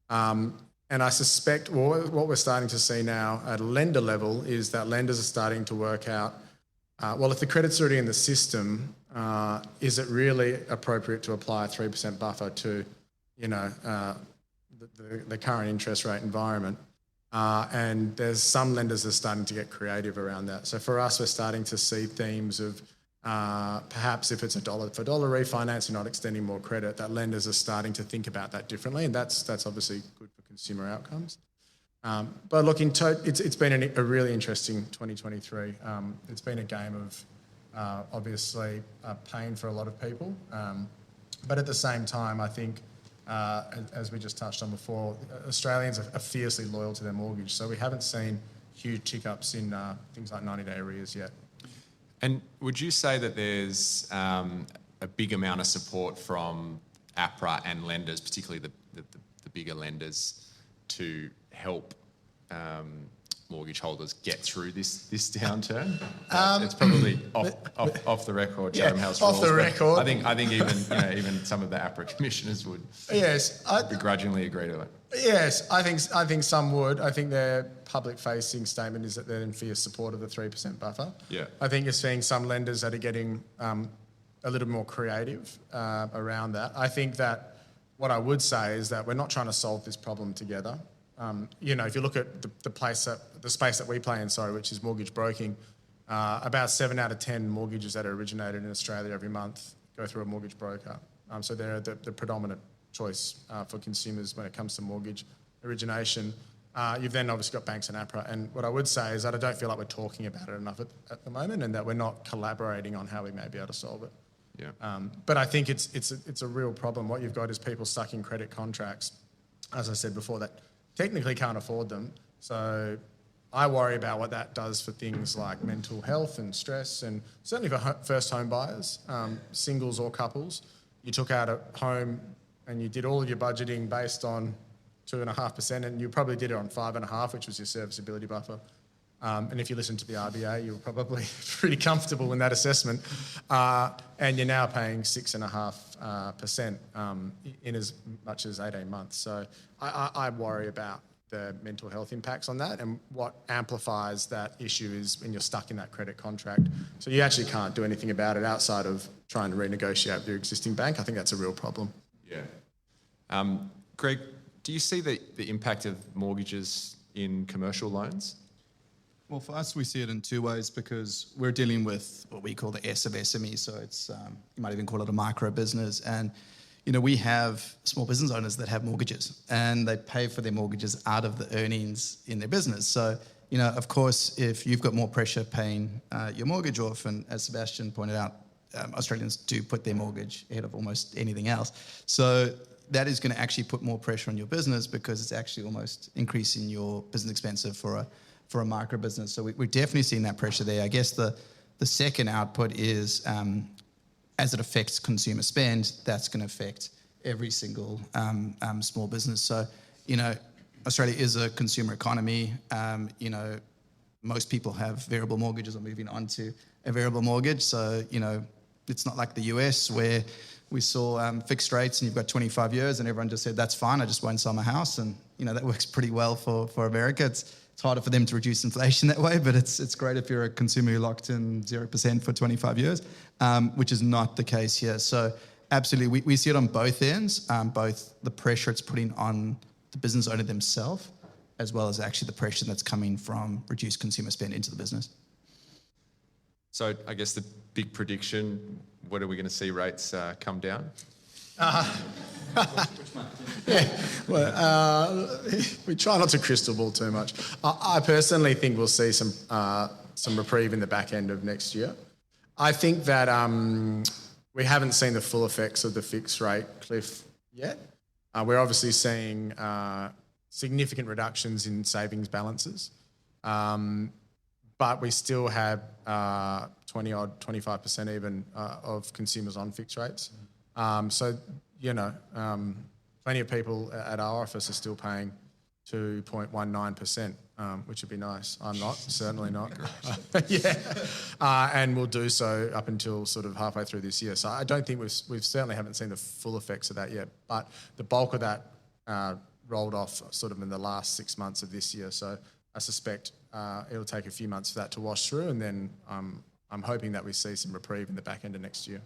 S10: And I suspect what we're starting to see now at a lender level is that lenders are starting to work out, if the credit's already in the system, is it really appropriate to apply a 3% buffer to, the current interest rate environment? And there's some lenders that are starting to get creative around that. So for us, we're starting to see themes of perhaps if it's a dollar for dollar refinance, you're not extending more credit, that lenders are starting to think about that differently, and that's obviously good for consumer outcomes. But look, it's been a really interesting 2023. It's been a game of obviously pain for a lot of people, but at the same time, I think as we just touched on before, Australians are fiercely loyal to their mortgage, so we haven't seen huge tick-ups in things like 90-day arrears yet.
S8: And would you say that there's a big amount of support from APRA and lenders, particularly the bigger lenders, to help mortgage holders get through this downturn? It's probably off the record, Chatham House rules.
S10: Off the record.
S8: I think even some of the APRA commissioners would begrudgingly agree to it.
S10: Yes, I think some would. I think their public-facing statement is that they're in fierce support of the 3% buffer.
S8: Yeah.
S10: I think you're seeing some lenders that are getting a little more creative around that. I think that what I would say is that we're not trying to solve this problem together. If you look at the space that we play in, which is mortgage broking, about 7 out of 10 mortgages that are originated in Australia every month go through a mortgage broker. So they're the predominant choice for consumers when it comes to mortgage origination. You've then obviously got banks and APRA, and what I would say is that I don't feel like we're talking about it enough at the moment, and that we're not collaborating on how we may be able to solve it.
S8: Yeah.
S10: But I think it's a real problem. What you've got is people stuck in credit contracts, as I said before, that technically can't afford them. So I worry about what that does for things like mental health and stress, and certainly for first home buyers, singles or couples. You took out a home and you did all of your budgeting based on 2.5%, and you probably did it on 5.5%, which was your serviceability buffer. And if you listen to the RBA, you were probably pretty comfortable in that assessment. And you're now paying 6.5% in as much as 18 months. So I worry about the mental health impacts on that, and what amplifies that issue is when you're stuck in that credit contract. So you actually can't do anything about it outside of trying to renegotiate with your existing bank. I think that's a real problem.
S8: Yeah. Greg, do you see the impact of mortgages in commercial loans?
S9: Well, for us, we see it in two ways, because we're dealing with what we call the S of SME. So it's, you might even call it a micro business. And, we have small business owners that have mortgages, and they pay for their mortgages out of the earnings in their business. So, of course, if you've got more pressure paying your mortgage off, and as Sebastian pointed out, Australians do put their mortgage ahead of almost anything else. So that is going to actually put more pressure on your business, because it's actually almost increasing your business expense for a micro business. So we're definitely seeing that pressure there. I guess the second output is as it affects consumer spend, that's going to affect every single small business. So, Australia is a consumer economy. Most people have variable mortgages or moving on to a variable mortgage. So, it's not like the US where we saw fixed rates and you've got 25 years and everyone just said, that's fine, I just won't sell my house. And, that works pretty well for America. It's harder for them to reduce inflation that way, but it's great if you're a consumer who locked in 0% for 25 years, which is not the case here. So absolutely, we see it on both ends, both the pressure it's putting on the business owner themselves, as well as actually the pressure that's coming from reduced consumer spend into the business.
S8: So I guess the big prediction, when are we going to see rates come down?
S10: We try not to crystal ball too much. I personally think we'll see some reprieve in the back end of next year. I think that we haven't seen the full effects of the fixed rate cliff yet. We're obviously seeing significant reductions in savings balances, but we still have 25% even of consumers on fixed rates. So, plenty of people at our office are still paying 2.19%, which would be nice. I'm not, certainly not. And we'll do so up until sort of halfway through this year. So I don't think we've certainly haven't seen the full effects of that yet, but the bulk of that rolled off sort of in the last 6 months of this year. So I suspect it'll take a few months for that to wash through, and then I'm hoping that we see some reprieve in the back end of next year.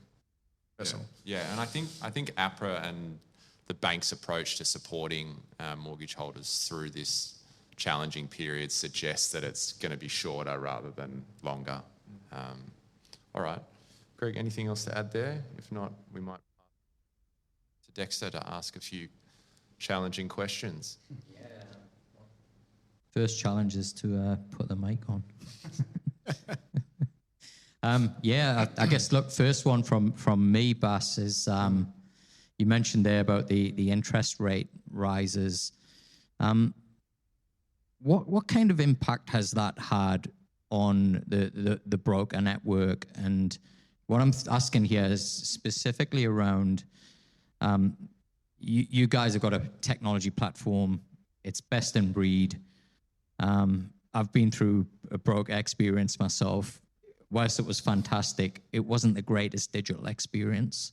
S8: Yeah, and I think APRA and the bank's approach to supporting mortgage holders through this challenging period suggests that it's going to be shorter rather than longer. All right. Greg, anything else to add there? If not, we might pass to Dexter to ask a few challenging questions.
S2: First challenge is to put the mic on. I guess, look, first one from me, Bas, is you mentioned there about the interest rate rises. What kind of impact has that had on the broker network? And what I'm asking here is specifically around, you guys have got a technology platform. It's best in breed. I've been through a broker experience myself. Whilst it was fantastic, it wasn't the greatest digital experience.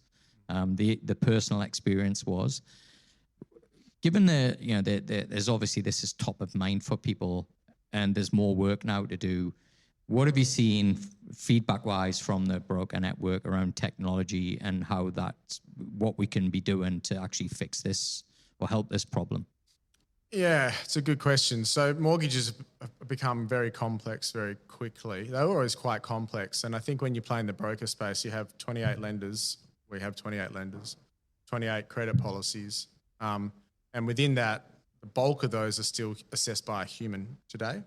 S2: The personal experience was. Given there's obviously this is top of mind for people, and there's more work now to do. What have you seen feedback-wise from the broker network around technology and how what we can be doing to actually fix this or help this problem?
S10: Yeah, it's a good question. So mortgages have become very complex very quickly. They were always quite complex. And I think when you play in the broker space, you have 28 lenders. We have 28 lenders, 28 credit policies. And within that, the bulk of those are still assessed by a human today.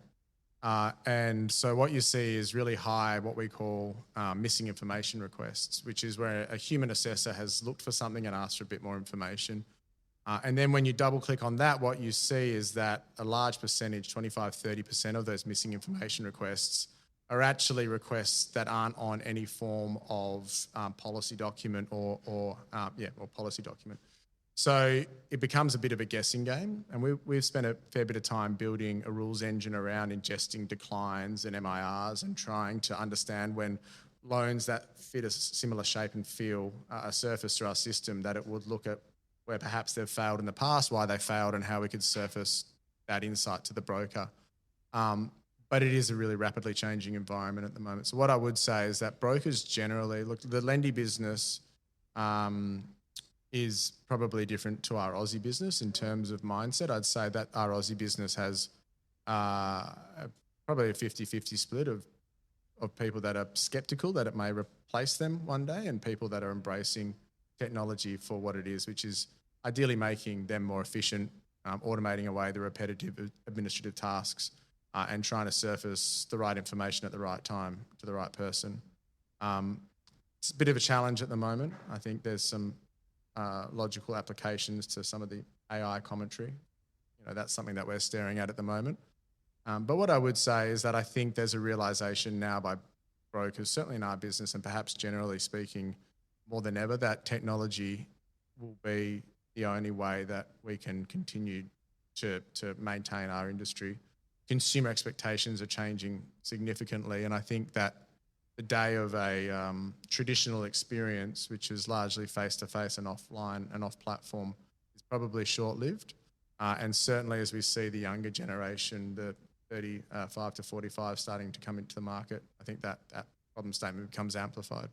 S10: And so what you see is really high, what we call missing information requests, which is where a human assessor has looked for something and asked for a bit more information. And then when you double click on that, what you see is that a large percentage, 25-30% of those missing information requests are actually requests that aren't on any form of policy document or policy document. So it becomes a bit of a guessing game. And we've spent a fair bit of time building a rules engine around ingesting declines and MIRs and trying to understand when loans that fit a similar shape and feel are surfaced through our system, that it would look at where perhaps they've failed in the past, why they failed, and how we could surface that insight to the broker. But it is a really rapidly changing environment at the moment. So what I would say is that brokers generally, look, the Lendi business is probably different to our Aussie business in terms of mindset. I'd say that our Aussie business has probably a 50-50 split of people that are sceptical that it may replace them one day, and people that are embracing technology for what it is, which is ideally making them more efficient, automating away the repetitive administrative tasks, and trying to surface the right information at the right time to the right person. It's a bit of a challenge at the moment. I think there's some logical applications to some of the AI commentary. That's something that we're staring at the moment. But what I would say is that I think there's a realization now by brokers, certainly in our business and perhaps generally speaking, more than ever, that technology will be the only way that we can continue to maintain our industry. Consumer expectations are changing significantly, and I think that the day of a traditional experience, which is largely face-to-face and offline and off-platform, is probably short-lived. And certainly as we see the younger generation, the 35 to 45 starting to come into the market, I think that problem statement becomes amplified.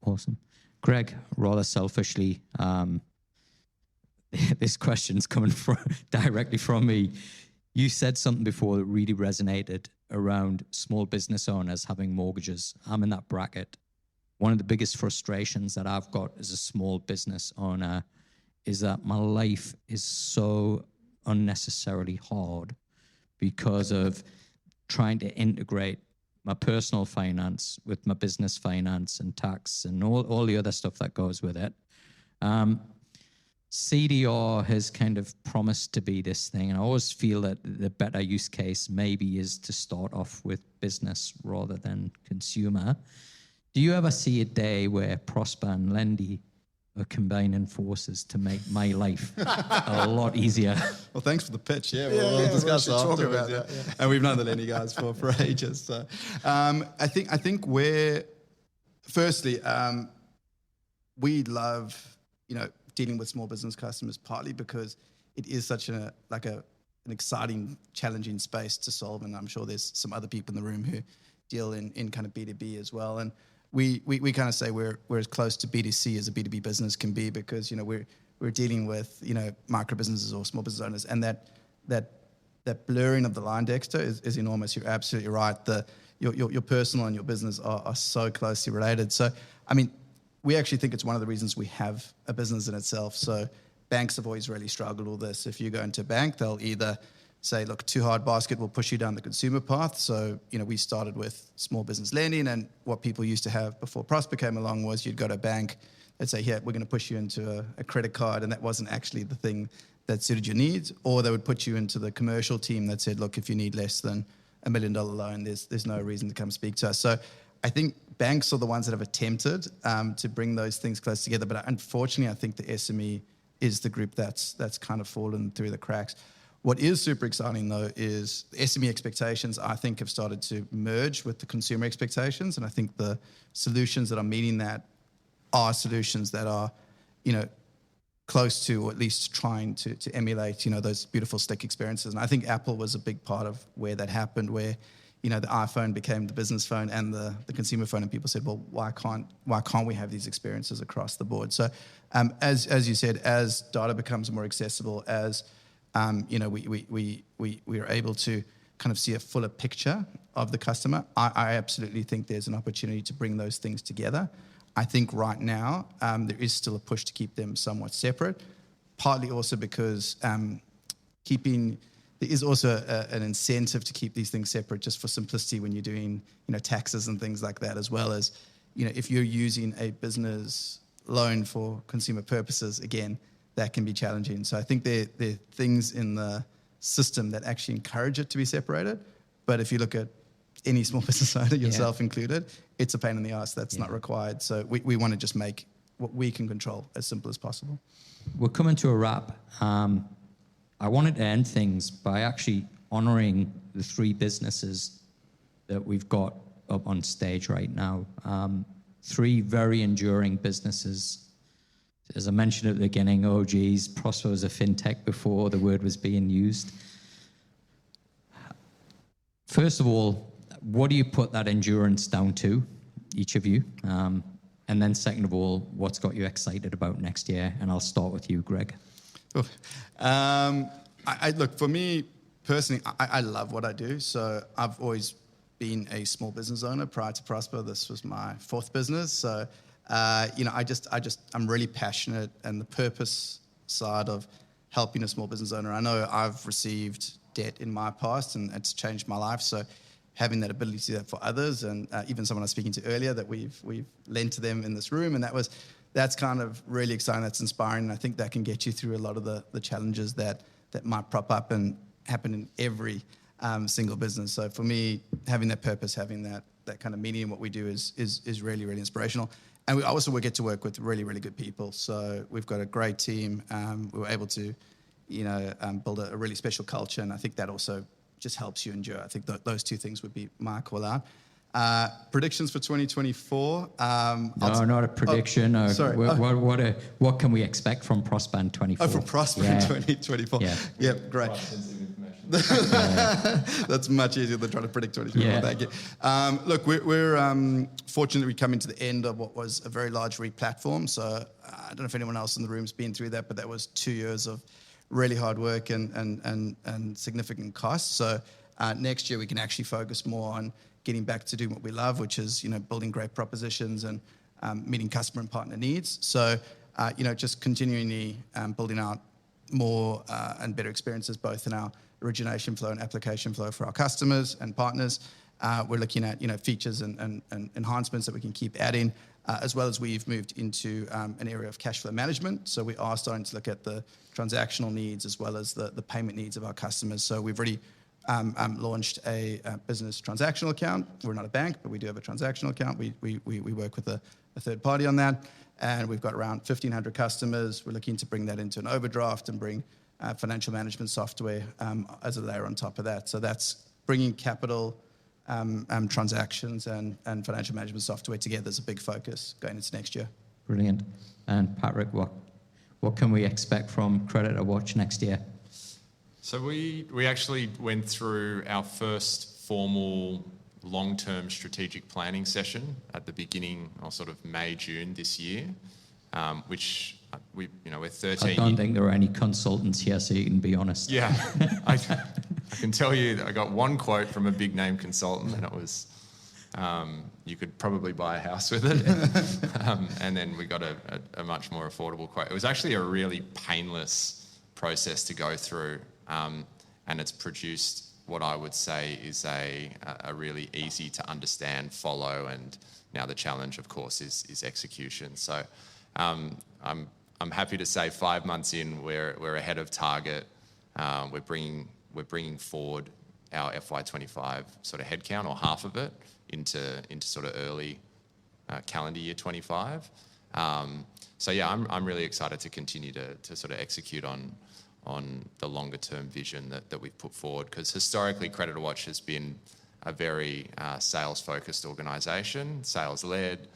S2: Awesome. Greg, rather selfishly, this question's coming directly from me. You said something before that really resonated around small business owners having mortgages. I'm in that bracket. One of the biggest frustrations that I've got as a small business owner is that my life is so unnecessarily hard because of trying to integrate my personal finance with my business finance and tax and all the other stuff that goes with it. CDR has kind of promised to be this thing, and I always feel that the better use case maybe is to start off with business rather than consumer. Do you ever see a day where Prospa and Lendi are combining forces to make my life a lot easier?
S9: Well, thanks for the pitch. Yeah, we'll discuss afterwards. Yeah. And we've known the Lendi guys for ages. So, I think firstly, we love, dealing with small business customers, partly because it is such an exciting, challenging space to solve. And I'm sure there's some other people in the room who deal in kind of B2B as well. And we kind of say we're as close to B2C as a B2B business can be, because we're dealing with micro businesses or small business owners, and that blurring of the line, Dexter, is enormous. You're absolutely right. Your personal and your business are so closely related. So I mean, we actually think it's one of the reasons we have a business in itself. So banks have always really struggled with this. If you go into a bank, they'll either say, look, too hard basket will push you down the consumer path. So, we started with small business lending, and what people used to have before Prospa came along was you'd go to a bank, they'd say, here, we're going to push you into a credit card, and that wasn't actually the thing that suited your needs. Or they would put you into the commercial team that said, look, if you need less than $1 million loan, there's no reason to come speak to us. So I think banks are the ones that have attempted to bring those things close together. But unfortunately, I think the SME is the group that's kind of fallen through the cracks. What is super exciting, though, is the SME expectations, I think, have started to merge with the consumer expectations. And I think the solutions that are meeting that are solutions that are, close to, or at least trying to emulate, those beautiful slick experiences. And I think Apple was a big part of where that happened, where the iPhone became the business phone and the consumer phone, and people said, well, why can't we have these experiences across the board? So as you said, as data becomes more accessible, as we are able to kind of see a fuller picture of the customer, I absolutely think there's an opportunity to bring those things together. I think right now there is still a push to keep them somewhat separate, partly also because there is also an incentive to keep these things separate just for simplicity when you're doing taxes and things like that, as well as if you're using a business loan for consumer purposes, again, that can be challenging. So I think there are things in the system that actually encourage it to be separated. But if you look at any small business owner, yourself included, it's a pain in the ass. That's not required. So we want to just make what we can control as simple as possible.
S2: We're coming to a wrap. I wanted to end things by actually honouring the three businesses that we've got up on stage right now. Three very enduring businesses. As I mentioned at the beginning, Prospa was a fintech before the word was being used. First of all, what do you put that endurance down to, each of you? And then second of all, what's got you excited about next year? And I'll start with you, Greg.
S9: Look, for me personally, I love what I do. So I've always been a small business owner. Prior to Prospa, this was my fourth business. So I'm really passionate, and the purpose side of helping a small business owner. I know I've received debt in my past, and it's changed my life. So having that ability to do that for others, and even someone I was speaking to earlier that we've lent to them in this room, and that's kind of really exciting. That's inspiring, and I think that can get you through a lot of the challenges that might prop up and happen in every single business. So for me, having that purpose, having that kind of meaning in what we do is really, really inspirational. And we get to work with really, really good people. So we've got a great team. We were able to, build a really special culture, and I think that also just helps you endure. I think those two things would be my call out. Predictions for 2024.
S2: No, not a prediction.
S9: Sorry.
S2: What can we expect from Prospa in 2024?
S9: Oh, from Prospa in 2024. Yeah, great. That's much easier than trying to predict 2024. Thank you. Look, we're fortunate we come into the end of what was a very large re-platform. So I don't know if anyone else in the room's been through that, but that was 2 years of really hard work and significant costs. So next year we can actually focus more on getting back to doing what we love, which is building great propositions and meeting customer and partner needs. So just continually building out more and better experiences both in our origination flow and application flow for our customers and partners, We're looking at features and enhancements that we can keep adding, as well as we've moved into an area of cash flow management. So we are starting to look at the transactional needs as well as the payment needs of our customers. So we've already launched a business transactional account. We're not a bank, but we do have a transactional account. We work with a third party on that, and we've got around 1,500 customers. We're looking to bring that into an overdraft and bring financial management software as a layer on top of that. So that's bringing capital transactions and financial management software together is a big focus going into next year.
S2: Brilliant. And Patrick, what can we expect from CreditorWatch next year?
S8: So we actually went through our first formal long-term strategic planning session at the beginning of sort of May, June this year, which we're 13.
S2: I don't think there are any consultants here, so you can be honest.
S8: Yeah, I can tell you that I got one quote from a big name consultant, and it was, you could probably buy a house with it. And then we got a much more affordable quote. It was actually a really painless process to go through, and it's produced what I would say is a really easy to understand, follow, and now the challenge, of course, is execution. So I'm happy to say 5 months in, we're ahead of target. We're bringing forward our FY25 sort of headcount, or half of it, into sort of early calendar year 25. So yeah, I'm really excited to continue to sort of execute on the longer term vision that we've put forward, because historically CreditorWatch has been a very sales focused organisation, sales led.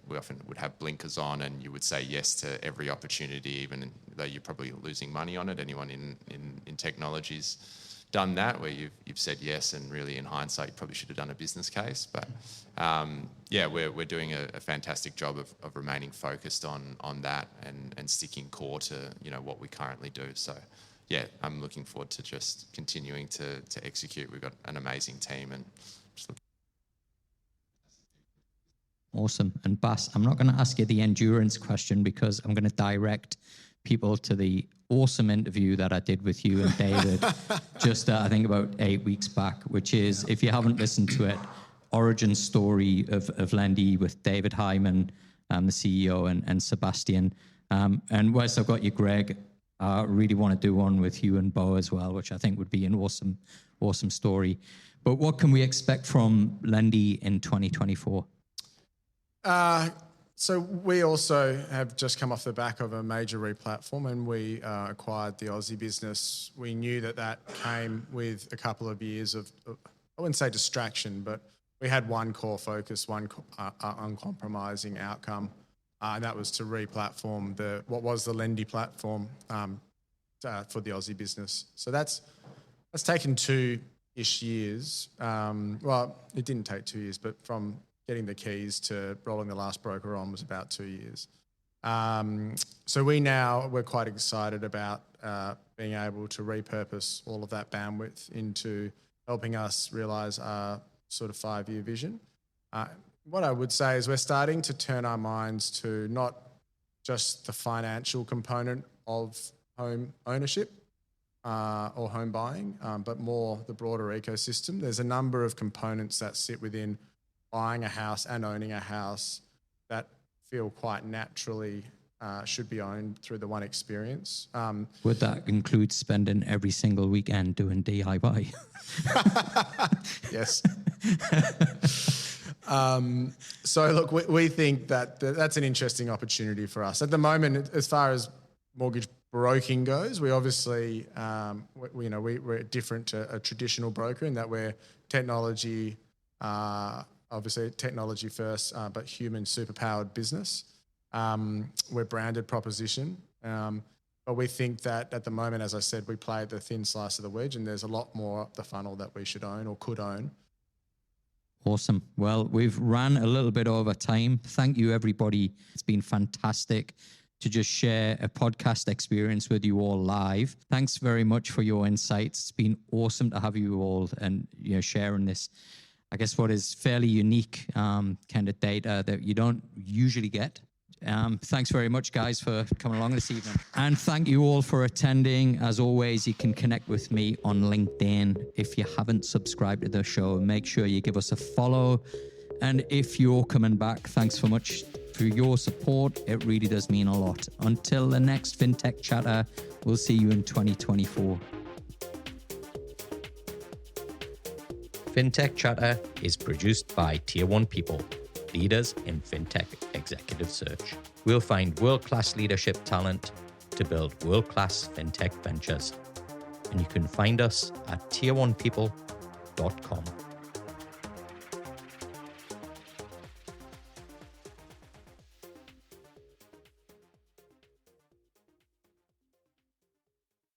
S8: We often would have blinkers on, and you would say yes to every opportunity, even though you're probably losing money on it. Anyone in technology's done that, where you've said yes, and really in hindsight you probably should have done a business case. But yeah, we're doing a fantastic job of remaining focused on that and sticking core to what we currently do. So yeah, I'm looking forward to just continuing to execute. We've got an amazing team, and just
S2: Awesome. And Bas, I'm not going to ask you the endurance question, because I'm going to direct people to the awesome interview that I did with you and David just I think about 8 weeks back, which is, if you haven't listened to it, origin story of Lendi with David Hyman, the CEO, and Sebastian. And whilst I've got you, Greg, I really want to do one with you and Bo as well, which I think would be an awesome story. But what can we expect from Lendi in 2024?
S10: So we also have just come off the back of a major replatform, and we acquired the Aussie business. We knew that came with a couple of years of, I wouldn't say distraction, but we had one core focus, one uncompromising outcome, and that was to replatform what was the Lendi platform for the Aussie business. So that's taken 2-ish years. Well, it didn't take 2 years, but from getting the keys to rolling the last broker on was about 2 years. So we're quite excited about being able to repurpose all of that bandwidth into helping us realise our sort of 5-year vision. What I would say is we're starting to turn our minds to not just the financial component of home ownership or home buying, but more the broader ecosystem. There's a number of components that sit within buying a house and owning a house that feel quite naturally should be owned through the one experience.
S2: Would that include spending every single weekend doing DIY?
S10: Yes. So look, we think that's an interesting opportunity for us. At the moment, as far as mortgage broking goes, we obviously, we're different to a traditional broker in that we're technology, obviously technology first, but human superpowered business. We're branded proposition. But we think that at the moment, as I said, we play at the thin slice of the wedge, and there's a lot more up the funnel that we should own or could own.
S2: Awesome. Well, we've ran a little bit over time. Thank you, everybody. It's been fantastic to just share a podcast experience with you all live. Thanks very much for your insights. It's been awesome to have you all and sharing this, I guess, what is fairly unique kind of data that you don't usually get. Thanks very much, guys, for coming along this evening. And thank you all for attending. As always, you can connect with me on LinkedIn. If you haven't subscribed to the show, make sure you give us a follow. And if you're coming back, thanks so much for your support. It really does mean a lot. Until the next FinTech Chatter, we'll see you in 2024.
S11: FinTech Chatter is produced by Tier 1 people, leaders in FinTech executive search. We'll find world-class leadership talent to build world-class FinTech ventures. And you can find us at tier1people.com.